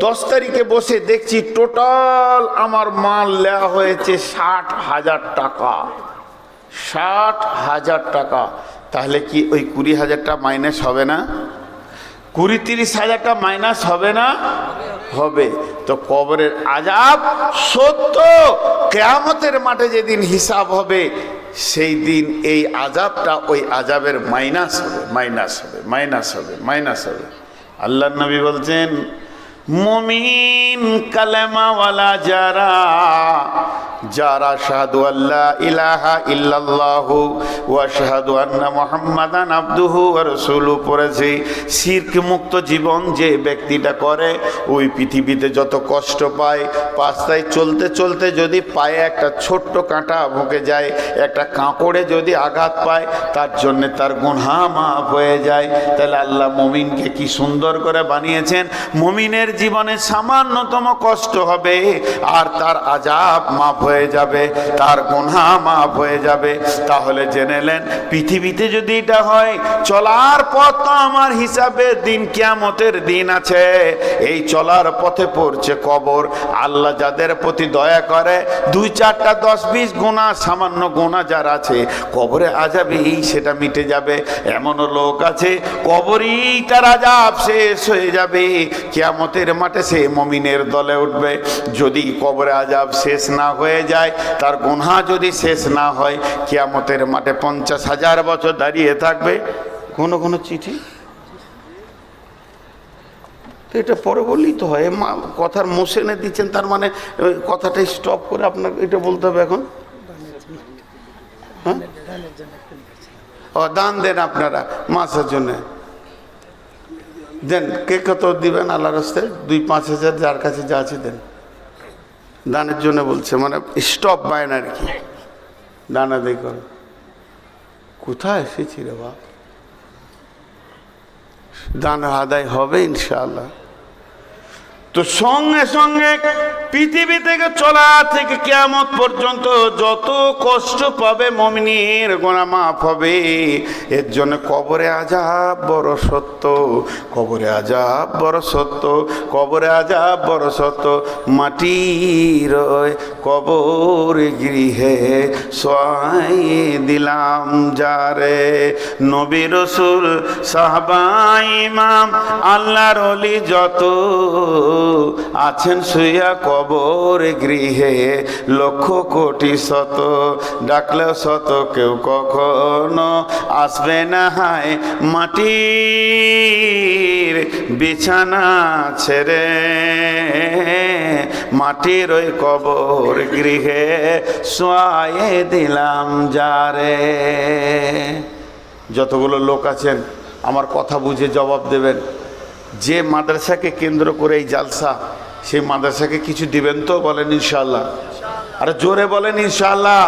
10 তারিখে বসে দেখছি টোটাল আমার মাল নেওয়া হয়েছে 60,000 টাকা। 60,000 টাকা। তাহলে কি ওই 20,000টা মাইনাস হবে না? 20-30 হাজারটা মাইনাস হবে না? হবে। তো কবরের আযাব সত্য, কিয়ামতের মাঠে যেদিন হিসাব হবে সেই দিন এই আযাবটা ওই আযাবের মাইনাস হবে। আল্লাহর নবী বলছেন, মুমিন কালেমাওয়ালা যারা শাহাদু আল্লা ইলাহা ইল্লাল্লাহু ওয়া শাহাদু আন্না মুহাম্মাদান আবদুহু ওয়া রাসূলুহু পড়েছে, শিরক মুক্ত জীবন যে ব্যক্তিটা করে, ওই পৃথিবীতে যত কষ্ট পায়, রাস্তায় চলতে চলতে যদি পায়ে একটা ছোট্ট কাঁটা ঢুকে যায়, একটা কাঁকড়ে যদি আঘাত পায়, তার জন্য তার গুনাহ মাফ হয়ে যায়। তাহলে আল্লাহ মুমিনকে কি সুন্দর করে বানিয়েছেন। মুমিনের জীবনে সামান্যতম কষ্ট হবে আর তার আযাব মাফ হয়ে যাবে, তার গুনাহ মাফ হয়ে যাবে। তাহলে জেনে নেন, পৃথিবীতে যদি এটা হয়, চলার পথ তো আমার হিসাবের দিন, কিয়ামতের দিন আছে। এই চলার পথে পড়ছে কবর। আল্লাহ যাদের প্রতি দয়া করে, 2-4টা 10-20 গুনাহ, সামান্য গুনাহ যার আছে, কবরে আযাবেই সেটা মিটে যাবে। এমনও লোক আছে কবরই তার আযাব শেষ হয়ে যাবে, কিয়ামতের মাঠে সে মুমিনের দলে উঠবে। যদি কবরে আযাব শেষ না হয়ে যায়, তার গুনাহ যদি শেষ না হয়, কিয়ামতের মাঠে 50,000 বছর দাঁড়িয়ে থাকবে। কোনো চিঠি তো এটা পরে বললেই তো হয়। কথার মোশনে দিচ্ছেন, তার মানে কথাটা স্টপ করে আপনাকে এটা বলতে হবে এখন। হ্যাঁ, ও দান দেন আপনারা মাছের জন্য দেন। কে কত দিবেন আল্লাহর রাস্তায়? 2-5 হাজার যার কাছে যা আছে দেন। দানের জন্য বলছে, মানে স্টপ বাইন আর কি, দান আদায় করো। কোথায় এসেছি রে বাপ? দান আদায় হবে ইনশাআল্লাহ। তো সঙ্গে সঙ্গে পৃথিবী থেকে চলা থেকে কিয়ামত পর্যন্ত যত কষ্ট পাবে মুমিনের গুনাহ মাফ হবে। এর জন্য কবরে আযাব বড় সত্য, কবরে আযাব বড় সত্য, কবরে আযাব বড় সত্য। মাটির কবর গৃহে শোয়াইয়ে দিলাম যারে, নবী রাসূল সাহাবা ইমাম আল্লাহর ওলি যত আছেন শুইয়া কবর গৃহে, লক্ষ কোটি শত ডাকলেও শত কেউ কখনো আসবে না হায় মাটির বিছানা ছেড়ে, মাটির ওই কবর গৃহে শোয়ায়ে দিলাম যারে। যতগুলো লোক আছেন আমার কথা বুঝে জবাব দেবেন। যে মাদ্রাসাকে কেন্দ্র করে এই জালসা, সেই মাদ্রাসাকে কিছু দিবেন তো? বলেন ইনশাআল্লাহ। আরে জোরে বলেন ইনশাআল্লাহ।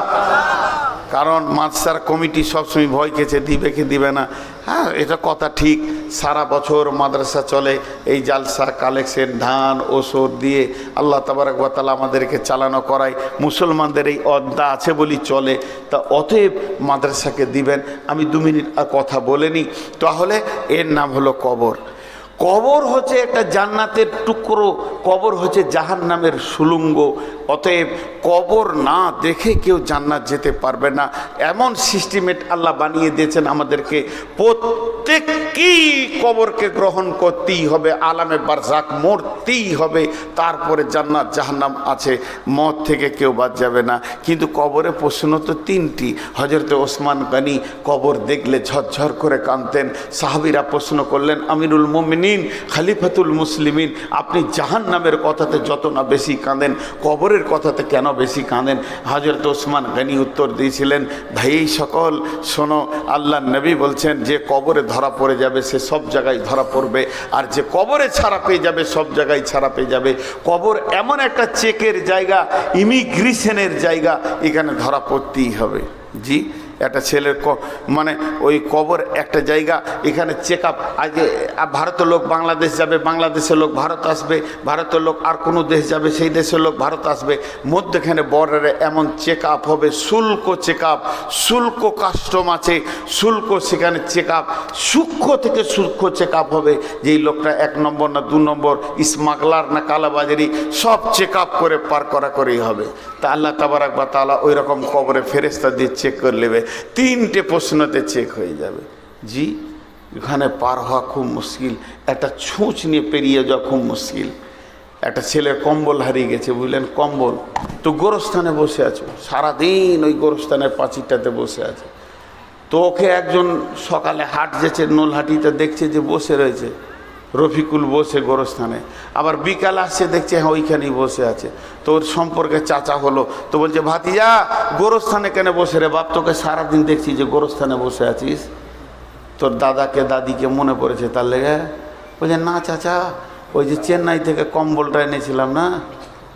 কারণ মাদ্রাসার কমিটি সবসময় ভয় খেয়েছে দিবে কি দিবে না। হ্যাঁ, এটা কথা ঠিক, সারা বছর মাদ্রাসা চলে এই জালসা কালেকশন ধান ওষুধ দিয়ে আল্লাহ তাবারক ওয়া তাআলা আমাদেরকে চালানো করায়, মুসলমানদের এই অদ্দা আছে বলি চলে। তা অতএব মাদ্রাসাকে দিবেন। আমি 2 মিনিট আর কথা বলে নিই। তাহলে এর নাম হলো কবর। কবর হচ্ছে একটা জান্নাতের টুকরো, কবর হচ্ছে জাহান্নামের সুলঙ্গ। অতএব কবর না দেখে কেউ জান্নাত যেতে পারবে না, এমন সিস্টেমেট আল্লাহ বানিয়ে দিয়েছেন আমাদেরকে। প্রত্যেককেই কবরকে গ্রহণ করতেই হবে, আলামে বারজাক মরতেই হবে, তারপরে জান্নাত জাহান্নাম আছে, মত থেকে কেউ বাদ যাবে না। কিন্তু কবরে প্রশ্ন তো 3টি। হযরতে ওসমান গনি কবর দেখলে ঝরঝর করে কাঁদতেন। সাহাবীরা প্রশ্ন করলেন, আমিরুল মুমিনিন, খলিফাতুল মুসলিমিন, আপনি জাহান্নামের কথাতে যত না বেশি কাঁদেন, কবরের কথাতে কেন বেশি কাঁদেন? হযরত ওসমান গনি উত্তর দিয়েছিলেন, ভাই সকল শোনো, আল্লাহর নবী বলছেন যে কবরে ধরা পড়ে যাবে সে সব জায়গায় ধরা পড়বে, আর যে কবরে ছাড়া পেয়ে যাবে সব জায়গায় ছাড়া পেয়ে যাবে। কবর এমন একটা চেকের জায়গা, ইমিগ্রেশনের জায়গা, এখানে ধরা পড়তেই হবে। জি, একটা ছেলের মানে ওই কবর একটা জায়গা, এখানে চেক আপ। আগে ভারতের লোক বাংলাদেশ যাবে, বাংলাদেশের লোক ভারত আসবে, ভারতের লোক আর কোনো দেশ যাবে, সেই দেশের লোক ভারত আসবে, মধ্যখানে বর্ডারে এমন চেক আপ হবে, শুল্ক চেক আপ, শুল্ক কাস্টম আছে, শুল্ক সেখানে চেক আপ, সূক্ষ্ম থেকে সূক্ষ্ম চেক আপ হবে, যেই লোকটা 1 নম্বর না 2 নম্বর, স্মাগলার না কালাবাজারি, সব চেক আপ করে পার করা করেই হবে। তা আল্লাহ তাবারক ওয়া তাআলা ওই রকম কবরে ফেরেশতা দিয়ে চেক করে নেবে, 3টে প্রশ্নতে চেক হয়ে যাবে। জি, এখানে পার হওয়া খুব মুশকিল, একটা ছুঁচ নিয়ে পেরিয়ে যাওয়া খুব মুশকিল। একটা ছেলের কম্বল হারিয়ে গেছে, বুঝলেন, কম্বল তো গোরস্থানে বসে আছো, সারাদিন ওই গোরস্থানের পাঁচিরটাতে বসে আছে। তো ওকে একজন সকালে হাট যেছে, নোলহাটিতে দেখছে যে বসে রয়েছে রফিকুল বসে গোরস্থানে, আবার বিকাল আসছে দেখছে হ্যাঁ ওইখানেই বসে আছে। তো ওর সম্পর্কে চাচা হলো, তো বলছে ভাতিজা গোরস্থানে কেন বসে রে বাপ, তোকে সারাদিন দেখছি যে গোরস্থানে বসে আছিস, তোর দাদাকে দাদিকে মনে পড়েছে তার লেগে? বলছে না চাচা, ওই যে চেন্নাই থেকে কম্বলটা এনেছিলাম না,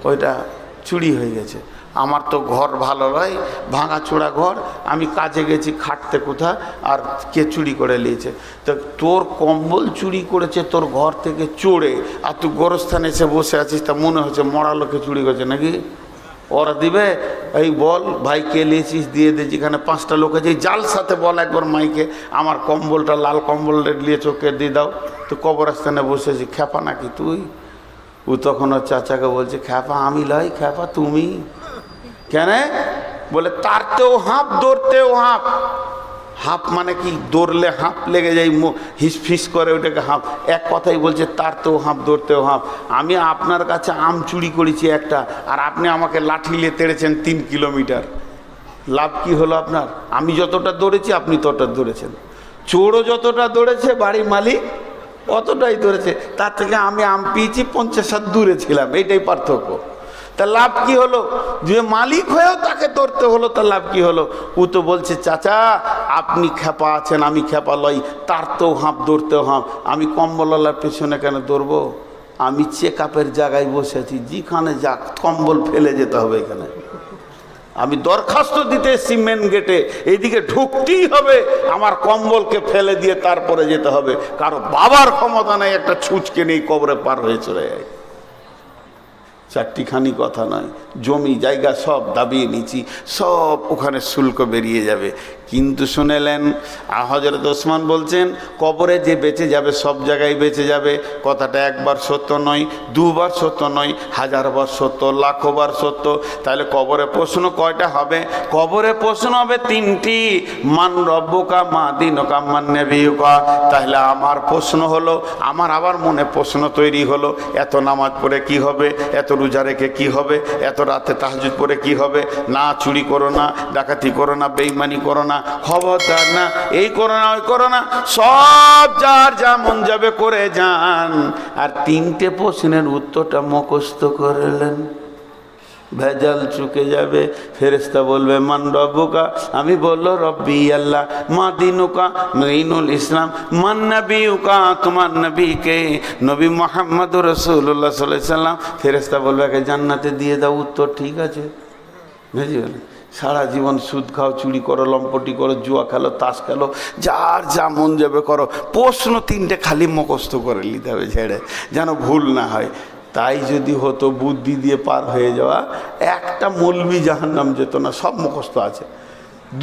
ওইটা চুরি হয়ে গেছে। আমার তো ঘর ভালো নয়, ভাঙা চোরা ঘর, আমি কাজে গেছি খাটতে কোথা, আর কে চুরি করে নিয়েছে। তো তোর কম্বল চুরি করেছে তোর ঘর থেকে চোরে, আর তুই গোরস্থানে এসে বসে আছিস, তা মনে হচ্ছে মরা লোকে চুরি করেছে নাকি? ওরা দিবে? এই বল ভাই কে নিয়েছিস, দিয়ে দে। যেখানে 5টা লোক আছে, জাল সাথে বল একবার মাইকে, আমার কম্বলটা লাল কম্বল নিয়ে চোখে দিয়ে দাও। তো কবরস্থানে বসে আছি, খ্যাপা নাকি তুই? ও তখন ওর চাচাকে বলছে, খ্যাপা আমি লয়, খ্যাপা তুমি। কেন? বলে তারতেও হাঁপ, দৌড়তেও হাঁপ। হাঁপ মানে কি? দৌড়লে হাঁপ লেগে যায়, হিস ফিস করে, ওটাকে হাঁপ। এক কথাই বলছে তারতেও হাঁপ, দৌড়তেও হাঁপ। আমি আপনার কাছে আম চুরি করেছি একটা, আর আপনি আমাকে লাঠি নিয়ে তেড়েছেন 3 কিলোমিটার। লাভ কি হলো আপনার? আমি যতটা দৌড়েছি আপনি ততটা দৌড়েছেন, চোরও যতটা দৌড়েছে বাড়ির মালিক অতটাই দৌড়েছে। তার থেকে আমি আম পেয়েছি 50 হাত দূরে ছিলাম, এইটাই পার্থক্য। তা লাভ কি হলো? যে মালিক হয়েও তাকে ধরতে হলো, তার লাভ কি হলো? ও তো বলছে চাচা আপনি খ্যাপা আছেন, আমি খ্যাপা লই, তার তো হাঁপ, দৌড়তেও হাঁপ। আমি কম্বলওয়ালার পেছনে কেন দৌড়বো? আমি চেক আপের জায়গায় বসে আছি, যেখানে যাক কম্বল ফেলে যেতে হবে। এখানে আমি দরখাস্ত দিতে এসেছি মেন গেটে, এইদিকে ঢুকতেই হবে, আমার কম্বলকে ফেলে দিয়ে তারপরে যেতে হবে। কারো বাবার ক্ষমতা নেই একটা ছুঁচকে নেই কবরে পার হয়ে চলে যায়। 4টিখানি কথা নয়, জমি জায়গা সব দাবিয়ে নিয়েছি, সব ওখানে শুল্ক বেরিয়ে যাবে। কিন্তু শুনেলেন হযরত ওসমান বলছেন কবরে যে বেঁচে যাবে সব জায়গায় বেঁচে যাবে। কথাটা একবার সত্য নয়, দুবার সত্য নয়, হাজারবার সত্য, লাখবার সত্য। তাহলে কবরে প্রশ্ন কয়টা হবে? কবরে প্রশ্ন হবে তিনটি। মান রব্বুকা মা দীনুকা মান নবিয়ুকা। তাহলে আমার প্রশ্ন হলো, আমার আবার মনে প্রশ্ন তৈরি হলো, এত নামাজ পড়ে কি হবে, এত রোজা রেখে কি হবে, এত রাতে তাহাজ্জুদ পড়ে কি হবে, না চুরি করো না, ডাকাতি করো না, বেঈমানি করো না, খবরদার না, এই করো না, ওই করো না, সব যার যা মন যাবে করে যান। আর তিনটে প্রশ্নের উত্তরটা মুখস্থ করলেন, ভেজাল চুকে যাবে। ফেরেশতা বলবে মান রব্বুকা, আমি বললো রব্বি আল্লাহ। মা দীনুকা, দীনুল ইসলাম। মান নবিয়ুকা, তোমার নবীকে, নবী মুহাম্মদুর রাসূলুল্লাহ সাল্লাল্লাহু আলাইহি সাল্লাম। ফেরেশতা বলবে একে জান্নাতে দিয়ে দাও। উত্তর ঠিক আছে, বুঝলেন? সারা জীবন সুদ খাও, চুরি করো, লম্পটি করো, জুয়া খেলো, তাস খেলো, যার যা মন যাবে করো, প্রশ্ন তিনটে খালি মুখস্থ করে নিতে হবে ছেড়ে, যেন ভুল না হয়। তাই যদি হতো বুদ্ধি দিয়ে পার হয়ে যাওয়া, একটা মৌলবি জাহান্নাম যেত না, সব মুখস্থ আছে।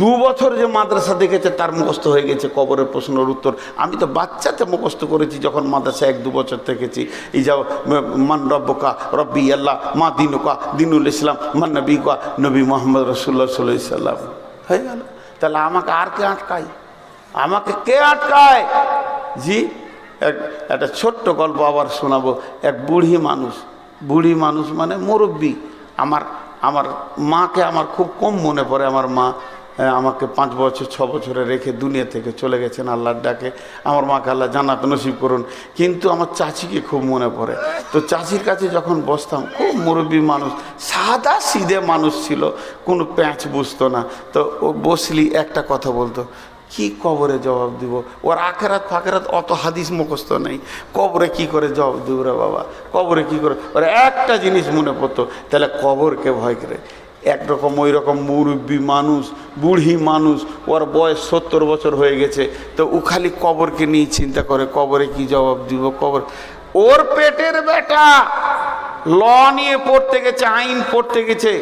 2 বছর যে মাদ্রাসা দেখেছে তার মুখস্থ হয়ে গেছে কবরের প্রশ্নের উত্তর। আমি তো বাচ্চাতে মুখস্থ করেছি যখন মাদ্রাসা 1-2 বছর থেকেছি। এই যাও মান রব্বুকা রব্বি আল্লাহ, মা দীনুকা দীনুল ইসলাম, মান নবিয়ুকা নবী মুহাম্মদ রাসূলুল্লাহ সাল্লাল্লাহু আলাইহি সাল্লাম, হয়ে গেল। তাহলে আমাকে আর কে আটকায়? আমাকে কে আটকায়? জি, একটা ছোট্ট গল্প আবার শোনাবো। এক বুড়ি মানুষ মানে মুরব্বী। আমার মাকে আমার খুব কম মনে পড়ে। আমার মা আমাকে 5 বছর 6 বছরে রেখে দুনিয়া থেকে চলে গেছেন আল্লাহর ডাকে। আমার মাকে আল্লাহ জান্নাত নসিব করুন। কিন্তু আমার চাচিকে খুব মনে পড়ে। তো চাচির কাছে যখন বসতাম, খুব মুরব্বী মানুষ, সাদা সিধে মানুষ ছিল, কোনো প্যাঁচ বুঝতো না। তো ও বসলি একটা কথা বলতো, কি কবরে জবাব দিব? ওর আখেরাত ফাকেরাত অত হাদিস মুখস্থ নেই, কবরে কি করে জবাব দিব রে বাবা, কবরে কি করে? ওর একটা জিনিস মনে পড়তো, তাহলে কবরকে ভয় করে। একরকম ওই রকম মুরব্বী মানুষ, বুড়ি মানুষ, ওর বয়স 70 বছর হয়ে গেছে। তো ও খালি কবরকে নিয়ে চিন্তা করে, কবরে কি জবাব দিব, কবর। ওর পেটের বেটা ল নিয়ে পড়তে গেছে, আইন পড়তে গেছে,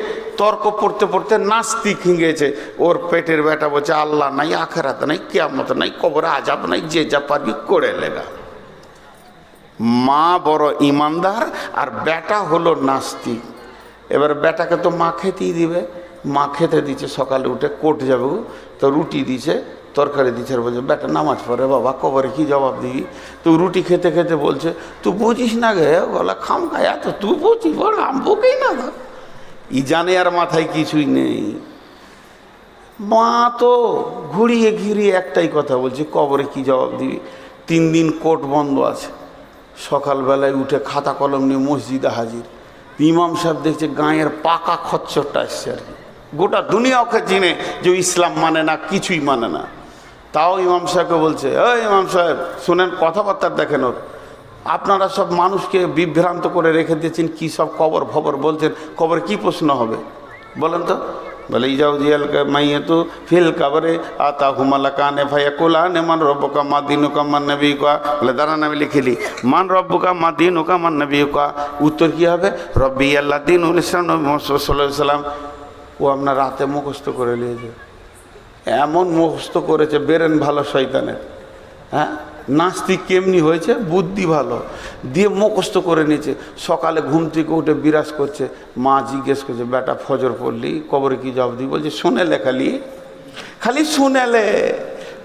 তর্ক পড়তে পড়তে নাস্তিক হয়ে গেছে। ওর পেটের বেটা বলছে আল্লাহ নাই, আখেরাত নাই, কিয়ামত নাই, কবরে আযাব নাই, যে যা পারবি করে লেগা। মা বড় ইমানদার আর বেটা হলো নাস্তিক। এবার বেটাকে তো মা খেতেই দিবে, মা খেতে দিচ্ছে। সকালে উঠে কোর্ট যাবে, তো রুটি দিছে, তরকারি দিচ্ছে, আর বলছে বেটা নামাজ পড়ে বাবা, কবরে কি জবাব দিবি? তো রুটি খেতে খেতে বলছে তুই বুঝিস না গে, বলা খাম খায়া তো তুই বুঝিস, বড় আম বুকেই না। ই জানে আর মাথায় কিছুই নেই। মা তো ঘুরিয়ে ঘিরিয়ে একটাই কথা বলছে, কবরে কি জবাব দিবি? 3 দিন কোর্ট বন্ধ আছে। সকালবেলায় উঠে খাতা কলম নিয়ে মসজিদে হাজির। ইমাম সাহেব দেখছে গাঁয়ের পাকা খচ্চরটা আসছে আর কি। গোটা দুনিয়া ওকে চিনে যে ইসলাম মানে না, কিছুই মানে না। তাও ইমাম সাহেবকে বলছে, ওই ইমাম সাহেব শুনেন, কথাবার্তা দেখেন ওর, আপনারা সব মানুষকে বিভ্রান্ত করে রেখে দিয়েছেন, কি সব কবর ফবর বলছেন, কবরে কি প্রশ্ন হবে বলেন তো? বলে ইজাউ জিয়াল মাইয়াতু ফিল কবরে আতা হুমালা কানে ফায়াকুলানে মান রব্বুকা মা দীনুকা মান নবিয়ুকা। বলে দাঁড়ান আমি লিখিলি, মান রব্বুকা মা দীনুকা মান নবিয়ুকা। উত্তর কি হবে? রব্বি আল্লাহ দীনুল ইসলাম, নবী মুহাম্মদ সাল্লাল্লাহু আলাইহি সাল্লাম। ও আপনার রাতে মুখস্থ করে নিয়েছে, এমন মুখস্থ করেছে বেরেন ভালো শয়তানের। হ্যাঁ, নাস্তিক কেমনি হয়েছে, বুদ্ধি ভালো দিয়ে মুখস্থ করে নিয়েছে। সকালে ঘুম থেকে উঠে বিরাজ করছে। মা জিজ্ঞেস করছে বেটা ফজর পড়লি, কবরে কি জবাব দিই? বলছে শুনে লে, খালি শুনেলে,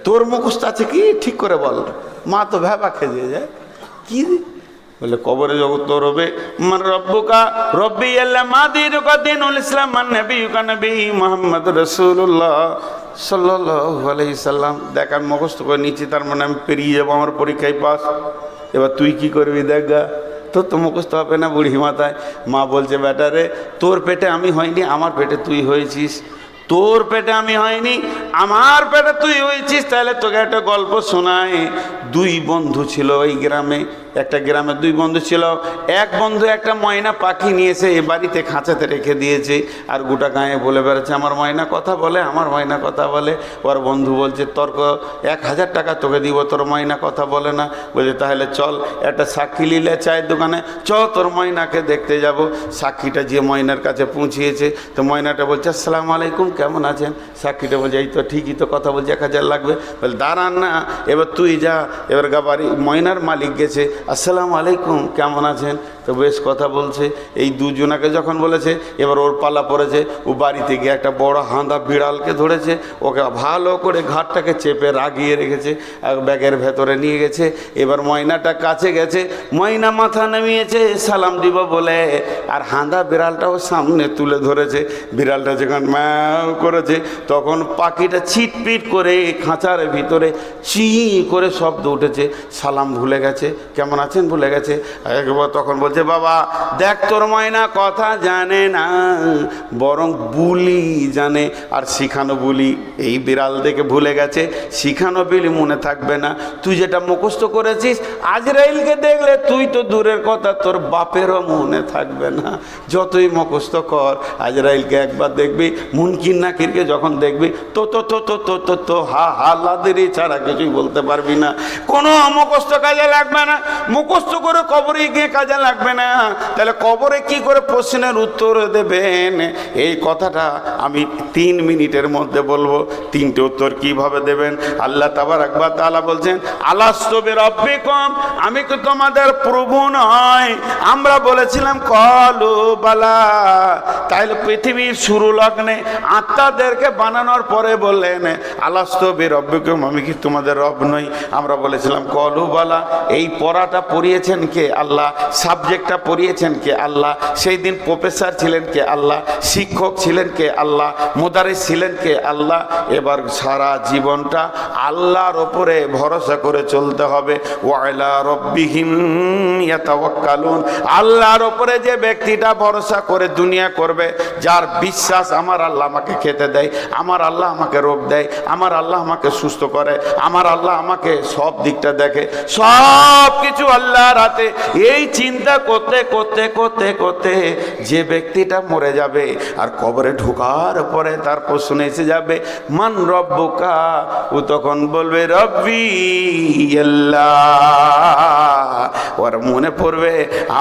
তোর মুখস্থ আছে কি ঠিক করে বল। মা তো ভ্যাবা খেয়ে যায়, কি বলে কবরে জগৎ তোর হবে। মান রব্বুকা রব্বি আল্লাহ, মা দীনুকা দীনুল ইসলাম, মান নবিয়ুকা নবী মুহাম্মদ রাসূলুল্লাহ সাল্লাল্লাহু আলাইহি সাল্লাম। দেখ আমি মুখস্থ করে নিচ্ছি, তার মানে আমি পেরিয়ে যাবো, আমার পরীক্ষায় পাস। এবার তুই কি করবি দেখ গা, তোর তো মুখস্থ হবে না বুড়ি মাথায়। মা বলছে বেটা রে, তোর পেটে আমি হয়নি, আমার পেটে তুই হয়েছিস। তোর পেটে আমি হয়নি, আমার পেটে তুই হয়েছিস। তাহলে তোকে একটা গল্প শোনায়। 2 বন্ধু ছিল ওই গ্রামে। একটা গ্রামে 2 বন্ধু ছিল। এক বন্ধু একটা ময়না পাখি নিয়েছে, এ বাড়িতে খাঁচাতে রেখে দিয়েছে, আর গোটা গায়ে বলে বেড়াচ্ছে আমার ময়না কথা বলে, আমার ময়না কথা বলে। ওর বন্ধু বলছে তর্ক 1000 টাকা তোকে দিব, তোর ময়না কথা বলে না। বলছে তাহলে চল একটা সাক্ষী নিলে চায়ের দোকানে, চল তোর ময়নাকে দেখতে যাব। সাক্ষীটা যে ময়নার কাছে পৌঁছিয়েছে, তো ময়নাটা বলছে আসসালামু আলাইকুম, কেমন আছেন? সাক্ষীটা বলছে এই তো ঠিকই তো কথা বলছি, 1000 লাগবে। বলে দাঁড়ান না, এবার তুই যা। এবার গাবাড়ি ময়নার মালিক গেছে, আসসালামু আলাইকুম, কেমন আছেন? তো বেশ কথা বলছে। এই দুজনাকে যখন বলেছে, এবার ওর পালা পড়েছে। ও বাড়িতে গিয়ে একটা বড় হাঁদা বিড়ালকে ধরেছে, ওকে ভালো করে ঘাটটাকে চেপে রাগিয়ে রেখেছে, ব্যাগের ভেতরে নিয়ে গেছে। এবার ময়নাটা কাছে গেছে, ময়না মাথা নামিয়েছে সালাম দিব বলে, আর হাঁদা বিড়ালটাও সামনে তুলে ধরেছে। বিড়ালটা যখন ম্যাও করেছে, তখন পাখিটা ছিটপিট করে খাঁচার ভিতরে চি করে শব্দ উঠেছে। সালাম ভুলে গেছে, কেমন আছেন ভুলে গেছে। একবার তখন বলছে, বাবা দেখ তোর ময়না কথা জানে না, বরং বুলি জানে, আর শিখানো বুলি। এই বিড়াল দেখে ভুলে গেছে, শিখানো বিলি মনে থাকবে না। তুই যেটা মুখস্থ করেছিস, আজরাইলকে দেখলে তুই তো দূরের কথা, তোর বাপেরও মনে থাকবে না। যতই মুখস্থ কর, আজরাইলকে একবার দেখবি, মুনকির নাকিরকে যখন দেখবি, তো তো তো তো তো তো তো হা হা লাদেরি ছাড়া কিছুই বলতে পারবি না। কোনো মুখস্থ কাজে লাগবে না, মুখস্থ করে কবরে গিয়ে কাজে লাগবে না। তাহলে কবরে কি করে প্রশ্নের উত্তর দেবেন? এই কথাটা আমি 3 মিনিটের মধ্যে বলবো। 3টে উত্তর কিভাবে দেবেন? আল্লাহ তাবারাক ওয়া তাআলা বলছেন, আলাস্তু বিরাব্বিকুম, আমি কি তোমাদের প্রভু নয়? আমরা বলেছিলাম কলু বালা। তাইলে পৃথিবীর শুরু লগ্নে আত্মাদেরকে বানানোর পরে বললেন, আলাস্তু বিরাব্বিকুম, আমি কি তোমাদের রব নই? আমরা বলেছিলাম কলু বালা। এই পড়াটা পড়িয়েছেন কে? আল্লাহ। সাবজেক্টটা পড়িয়েছেন কে? আল্লাহ। সেই দিন প্রফেসর ছিলেন কে? আল্লাহ। শিক্ষক ছিলেন কে? আল্লাহ। মুদারিস ছিলেন কে? আল্লাহ। এবার সারা জীবনটা আল্লাহর ওপরে ভরসা করে চলতে হবে। ওয়ালা রব্বিহিম ইয়াতাওয়াক্কালুন, আল্লাহর ওপরে যে ব্যক্তিটা ভরসা করে দুনিয়া করবে, যার বিশ্বাস আমার আল্লাহ আমাকে খেতে দেয়, আমার আল্লাহ আমাকে রোগ দেয়, আমার আল্লাহ আমাকে সুস্থ করে, আমার আল্লাহ আমাকে সব দিকটা দেখে, সব কিছু আল্লাহর হাতে। এই চিন্তা করতে করতে করতে করতে যে ব্যক্তিটা মরে যাবে, আর কবরে ঢোকার পরে তার প্রশ্ন এসে যাবে, মান রব্বুকা, ও তখন বলবে রব্বি আল্লাহ। ওর মনে পড়বে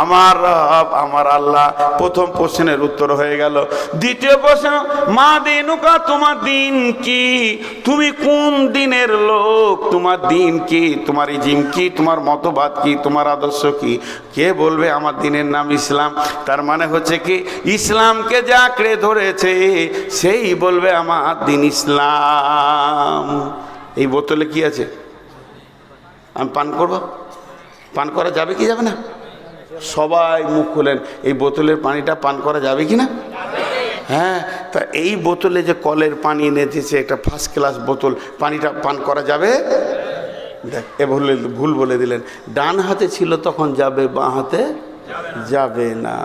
আমার রব আমার আল্লাহ। প্রথম প্রশ্নের উত্তর হয়ে গেল। দ্বিতীয় প্রশ্ন, মা দিনুকা, তোমার দিন কি? তুমি কোন দিনের লোক? তোমার দিন কি? তোমার ইজিম কি? তোমার মতবাদ কি? তোমার আদর্শ কি? কে বলবে আমার দিনের নাম ইসলাম? তার মানে হচ্ছে কি, ইসলামকে যে আঁকড়ে ধরেছে সেই বলবে আমার দিন ইসলাম। এই বোতলে কি আছে? আমি পান করব? পান করা যাবে কি যাবে না? সবাই মুখ খুলেন। এই বোতলের পানিটা পান করা যাবে কি না? হ্যাঁ। তা এই বোতলে যে কলের পানি এনেছে, একটা ফার্স্ট ক্লাস বোতল, পানিটা পান করা যাবে? দেখ, এ ভুল বলে দিলেন। ডান হাতে ছিল তখন যাবে, বাঁ হাতে যাবে না।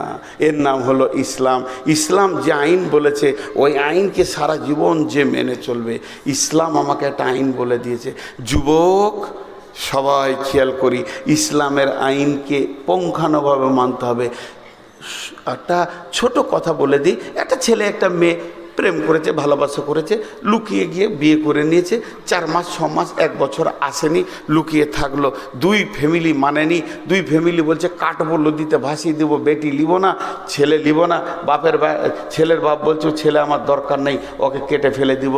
এর নাম হলো ইসলাম। ইসলাম যে আইন বলেছে, ওই আইনকে সারা জীবন যে মেনে চলবে। ইসলাম আমাকে একটা আইন বলে দিয়েছে। যুবক সবাই খেয়াল করি, ইসলামের আইনকে পুঙ্খানুভাবে মানতে হবে। একটা ছোট কথা বলে দিই, একটা ছেলে একটা মেয়ে প্রেম করেছে, ভালোবাসা করেছে, লুকিয়ে গিয়ে বিয়ে করে নিয়েছে। 4 মাস 6 মাস 1 বছর আসেনি, লুকিয়ে থাকলো। 2 ফ্যামিলি মানেনি। 2 ফ্যামিলি বলছে কাটবো, নদীতে ভাসিয়ে দেবো, বেটি লিব না, ছেলে লিব না। ছেলের বাপ বলছে ছেলে আমার দরকার নেই, ওকে কেটে ফেলে দিব।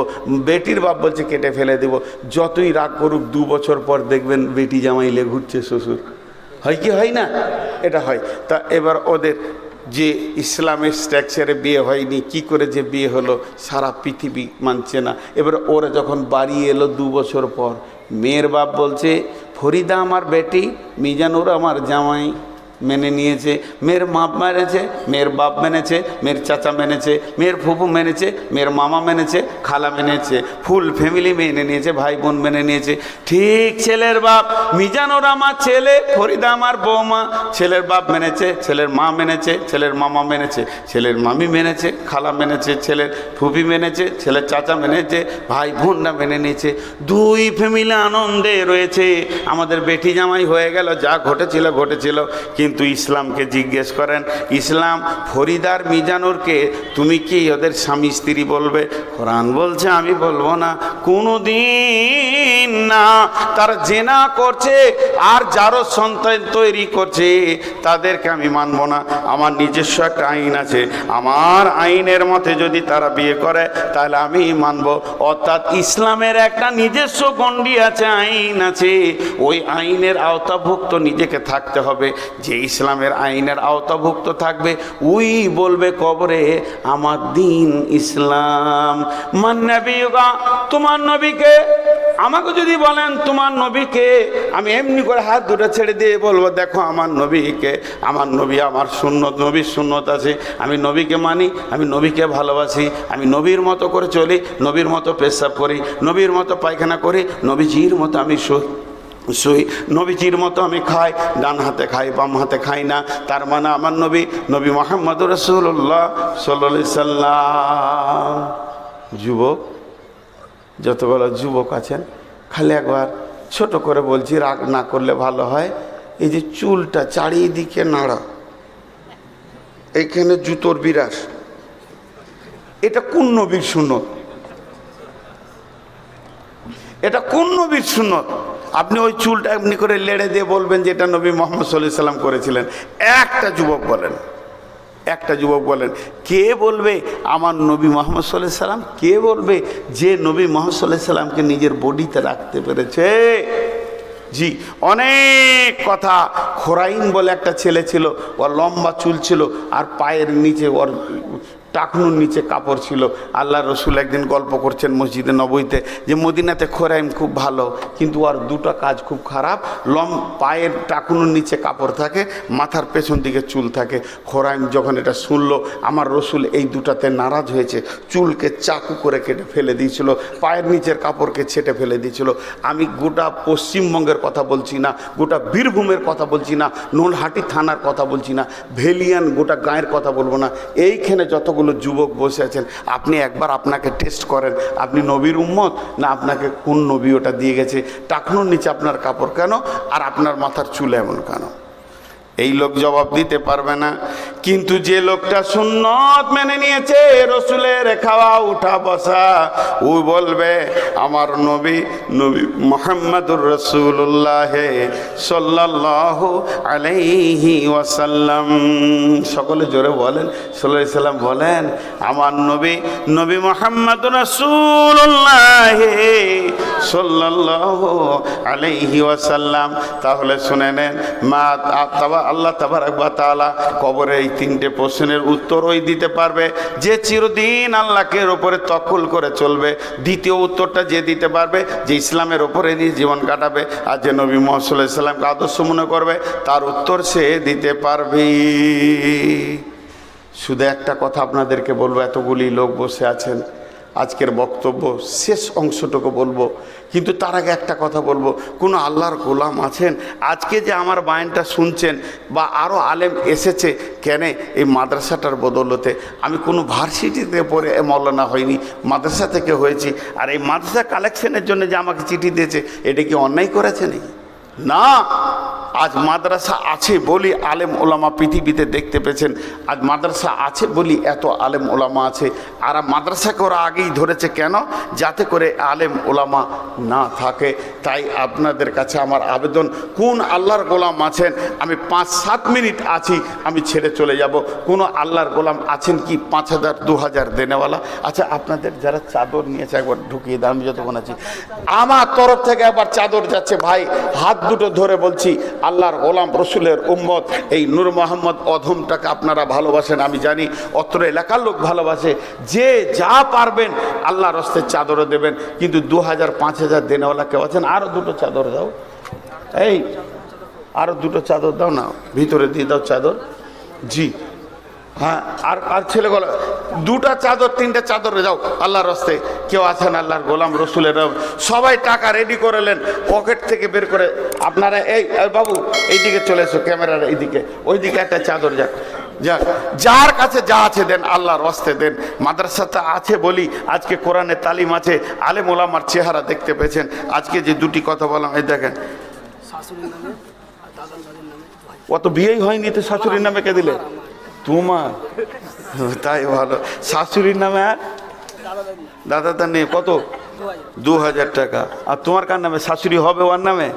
বেটির বাপ বলছে কেটে ফেলে দিব। যতই রাগ করুক, 2 বছর পর দেখবেন বেটি জামাই লে ঘুরছে শ্বশুর। হয় কি হয় না? এটা হয়। তা এবার ওদের যে ইসলামের স্ট্রাকচারে বিয়ে হয়নি, কি করে যে বিয়ে হলো সারা পৃথিবী মানছে না। এবার ওরা যখন বাড়ি এলো 2 বছর পর, মেয়ের বাপ বলছে ফরিদা আমার বেটি, মিজানুর আমার জামাই। মেনে নিয়েছে। মেয়ের মা মেনেছে, মেয়ের বাপ মেনেছে, মেয়ের চাচা মেনেছে, মেয়ের ফুফু মেনেছে, মেয়ের মামা মেনেছে, খালা মেনেছে, ফুল ফ্যামিলি মেনে নিয়েছে, ভাই বোন মেনে নিয়েছে। ঠিক ছেলের বাপ, মিজানুর আমার ছেলে, ফরিদা আমার বৌমা। ছেলের বাপ মেনেছে, ছেলের মা মেনেছে, ছেলের মামা মেনেছে, ছেলের মামি মেনেছে, খালা মেনেছে, ছেলের ফুফি মেনেছে, ছেলের চাচা মেনেছে, ভাই বোনরা মেনে নিয়েছে। 2 ফ্যামিলি আনন্দে রয়েছে, আমাদের বেটি জামাই হয়ে গেল, যা ঘটেছিল ঘটেছিল। কিন্তু ইসলামকে জিজ্ঞেস করেন, ইসলাম ফরিদার মিজানুরকে তুমি কি ওদের স্বামী স্ত্রী বলবে? কোরআন বলছে আমি বলবো না। কোনোদিন না, তারা জেনা করছে আর যারও সন্তান তৈরি করছে তাদেরকে আমি মানব না। আমার নিজস্ব একটা আইন আছে, আমার আইনের মতে যদি তারা বিয়ে করে তাহলে আমি মানব। অর্থাৎ ইসলামের একটা নিজস্ব গণ্ডি আছে, আইন আছে, ওই আইনের আওতাভুক্ত নিজেকে থাকতে হবে। যে ইসলামের আইনের আওতাভুক্ত থাকবে ওই বলবে কবরে আমার দিন ইসলাম। মান নবিয়ুকা, তোমার নবীকে, আমাকে যদি বলেন তোমার নবীকে, আমি এমনি করে হাত দুটো ছেড়ে দিয়ে বলবো দেখো আমার নবীকে, আমার নবী আমার সুন্নত, নবীর সুন্নত আছে, আমি নবীকে মানি, আমি নবীকে ভালোবাসি, আমি নবীর মতো করে চলি, নবীর মতো পেশাব করি, নবীর মতো পায়খানা করি, নবীজির মতো আমি শুই, নবীজির মতো আমি খাই, ডান হাতে খাই বাম হাতে খাই না, তার মানে আমার নবী মুহাম্মদুর রাসূলুল্লাহ সাল্লাল্লাহু আলাইহি সাল্লাম। যুবক, যতগুলো যুবক আছেন খালি একবার ছোট করে বলছি, রাগ না করলে ভালো হয়, এই যে চুলটা চারিদিকে নাড়া, এইখানে জুতোর বিরাস, এটা কোন নবীর সুন্নত? এটা কোন নবীর সুন্নত? আপনি ওই চুলটা এমনি করে লেড়ে দিয়ে বলবেন যে এটা নবী মুহাম্মদ সাল্লাল্লাহু আলাইহি সাল্লাম করেছিলেন। একটা যুবক বলেন, একটা যুবক বলেন, কে বলবে আমার নবী মুহাম্মদ সাল্লাল্লাহু আলাইহি সাল্লাম? কে বলবে যে নবী মুহাম্মদ সাল্লাল্লাহু আলাইহি সাল্লামকে নিজের বডিতে রাখতে পেরেছে? জি, অনেক কথা। খোরাইন বলে একটা ছেলে ছিল, ওর লম্বা চুল ছিল আর পায়ের নিচে, ওর টাকনুর নিচে কাপড় ছিল। আল্লাহ রসুল একদিন গল্প করছেন মসজিদে নববীতে যে মদিনাতে খোরাইন খুব ভালো, কিন্তু আর দুটো কাজ খুব খারাপ, পায়ের টাকনুর নিচে কাপড় থাকে, মাথার পেছন দিকে চুল থাকে। খোরাইন যখন এটা শুনলো আমার রসুল এই দুটাতে নারাজ হয়েছে, চুলকে চাকু করে কেটে ফেলে দিয়েছিল, পায়ের নিচের কাপড়কে ছেটে ফেলে দিয়েছিল। আমি গোটা পশ্চিমবঙ্গের কথা বলছি না, গোটা বীরভূমের কথা বলছি না, নোলহাটি থানার কথা বলছি না, ভেলিয়ান গোটা গাঁয়ের কথা বলবো না, এইখানে যতগুলো যুবক বসে আছেন, আপনি একবার আপনাকে টেস্ট করেন, আপনি নবীর উম্মত না আপনাকে কোন নবী ওটা দিয়ে গেছে? টাকনুর নিচে আপনার কাপড় কেন আর আপনার মাথার চুল এমন কেন? এই লোক জবাব দিতে পারবে না। কিন্তু যে লোকটা সুন্নত মেনে নিয়েছে, রসুলের খাওয়া উঠা বসা, ও বলবে আমার নবী মুহাম্মদুর রাসূলুল্লাহ সাল্লাল্লাহু আলাইহি ওয়াসাল্লাম। সকলে জোরে বলেন সাল্লাল্লাহু আলাইহি সাল্লাম বলেন আমার নবী মুহাম্মদুর রাসূলুল্লাহ সাল্লাল্লাহু আলাইহি ওয়াসাল্লাম। তাহলে শুনে নেন, আল্লাহ তাবারক ওয়া তাআলা কবরে এই তিনটে প্রশ্নের উত্তর ওই দিতে পারবে যে চিরদিন আল্লাহকে ওপরে তওয়াক্কুল করে চলবে। দ্বিতীয় উত্তরটা যে দিতে পারবে যে ইসলামের ওপরে দিয়ে জীবন কাটাবে আর যে নবী মুহাম্মদ সাল্লাল্লাহু আলাইহি সাল্লামকে আদর্শ মনে করবে, তার উত্তর সে দিতে পারবে। শুধু একটা কথা আপনাদেরকে বলবো, এতগুলি লোক বসে আছেন, আজকের বক্তব্য শেষ অংশটুকু বলবো, কিন্তু তার আগে একটা কথা বলবো, কোনো আল্লাহর গোলাম আছেন আজকে যে আমার বায়ানটা শুনছেন বা আরও আলেম এসেছে কেন? এই মাদ্রাসাটার বদৌলতে। আমি কোনো ভার্সিটিতে পড়ে মৌলানা হয়নি, মাদ্রাসা থেকে হয়েছি। আর এই মাদ্রাসা কালেকশনের জন্য যে আমাকে চিঠি দিয়েছে, এটা কি অন্যায় করেছে নাকি? না, আজ মাদ্রাসা আছে বলি আলেম ওলামা পৃথিবীতে দেখতে পেয়েছেন। আজ মাদ্রাসা আছে বলি এত আলেম ওলামা আছে। আর মাদ্রাসাকে ওরা আগেই ধরেছে কেন? যাতে করে আলেম ওলামা না থাকে। তাই আপনাদের কাছে আমার আবেদন, কোন আল্লাহর গোলাম আছেন? আমি 5-7 মিনিট আছি, আমি ছেড়ে চলে যাব। কোনো আল্লাহর গোলাম আছেন কি 5,000 2,000 দেনেওয়ালা? আচ্ছা, আপনাদের যারা চাদর নিয়েছে একবার ঢুকিয়ে দেন, আমি যতক্ষণ আছি। আমার তরফ থেকে একবার চাদর যাচ্ছে ভাই, হাত দুটো ধরে বলছি, আল্লাহর গোলাম রসুলের উম্মত এই নূর মোহাম্মদ অধমটাকে আপনারা ভালোবাসেন, আমি জানি, অত্র এলাকার লোক ভালোবাসে। যে যা পারবেন আল্লাহর হস্তে চাদরও দেবেন, কিন্তু 2,000-5,000 দেনেওয়ালা কেউ আছেন? আরও দুটো চাদর দাও, এই আরও দুটো চাদর দাও না, ভিতরে দিয়ে দাও চাদর। জি হ্যাঁ, আর ছেলেগুলো দুটা চাদর 3টে চাদর যাও আল্লাহর রাস্তে। কেউ আছেন আল্লাহর গোলাম রসুলের? সবাই টাকা রেডি করেলেন, পকেট থেকে বের করে আপনারা এই বাবু এইদিকে চলে এসো, ক্যামেরার এইদিকে, ওইদিকে একটা চাদর যাক, যার কাছে যা আছে দেন, আল্লাহর রাস্তে দেন। মাদ্রাসাটা আছে বলি আজকে কোরআনের তালিম আছে, আলেম ওলামার চেহারা দেখতে পেয়েছেন। আজকে যে দুটি কথা বললাম, এই দেখেন, অত বিয়েই হয়নি তো শাশুড়ির নামে কে দিলে? তোমার তাই ভালো, শাশুড়ির নামে আর দাদা নেই। কত 2000 টাকা। আর তোমার কার নামে? শাশুড়ি হবে ওর নামে?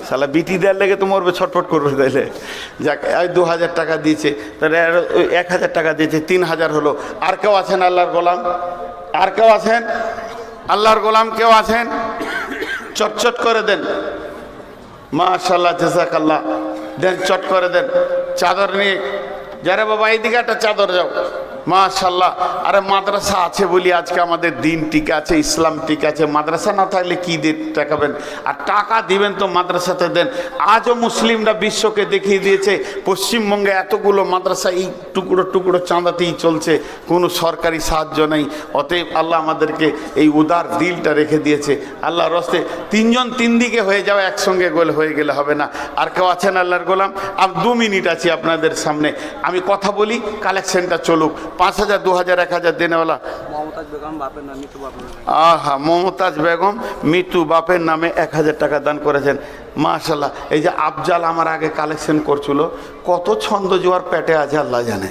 শালা বিটি দেওয়ার লেগে তো মরবে, ছটফট করবে তাইলে। যাক, 2000 টাকা দিয়েছে, তাহলে 1000 টাকা দিয়েছে, 3000 হলো। আর কেউ আছেন আল্লাহর গোলাম? আর কেউ আছেন আল্লাহর গোলাম? কেউ আছেন? চটচট করে দেন। মাশাআল্লাহ, জাযাকাল্লাহ। দেন, চট করে দেন। চাদর নিয়ে যারা বাবা এইদিকে একটা চাদর যাও। মাশাআল্লাহ। আরে মাদ্রাসা আছে বলি আজকে আমাদের দিন ঠিক আছে, ইসলাম ঠিক আছে। মাদ্রাসা না থাকলে কি দিয়ে টাকাবেন? আর টাকা দিবেন তো মাদ্রাসাতে দেন। আজও মুসলিমরা বিশ্বকে দেখিয়ে দিয়েছে পশ্চিমবঙ্গে এতগুলো মাদ্রাসা এই টুকরো টুকরো চাঁদাতেই চলছে, কোনো সরকারি সাহায্য নেই। অতএব আল্লাহ আমাদেরকে এই উদার দিলটা রেখে দিয়েছে। আল্লাহর রাস্তে 3 জন 3 দিকে হয়ে যাও, একসঙ্গে গোল হয়ে গেলে হবে না। আর কেউ আছেন আল্লাহর গোলাম? আর 2 মিনিট আছি আপনাদের সামনে, আমি কথা বলি, কালেকশনটা চলুক। 5000, 2000, 1000 দেনেওয়ালা। আহা, মমতাজ বেগম মিতু বাপের নামে 1000 টাকা দান করেছেন। মাশাআল্লাহ। এই যে আফজাল আমার আগে কালেকশন করছিল, কত ছন্দ জোয়ার পেটে আছে আল্লাহ জানে,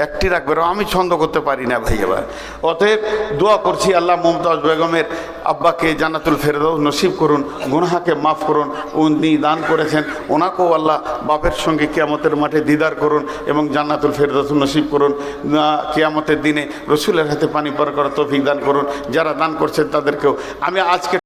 একটি রাখবে, আমি ছন্দ করতে পারি না ভাই। এবার অতএব দোয়া করছি, আল্লাহ মমতাজ বেগমের আব্বাকে জান্নাতুল ফেরদৌস নসিব করুন, গুনাহকে মাফ করুন। উনি দান করেছেন, ওনাকেও আল্লাহ বাপের সঙ্গে কিয়ামতের মাঠে দিদার করুন এবং জান্নাতুল ফেরদৌস নসিব করুন। কিয়ামতের দিনে রসুলের হাতে পানি পার করার তৌফিক দান করুন। যারা দান করছেন তাদেরকেও আমি আজকে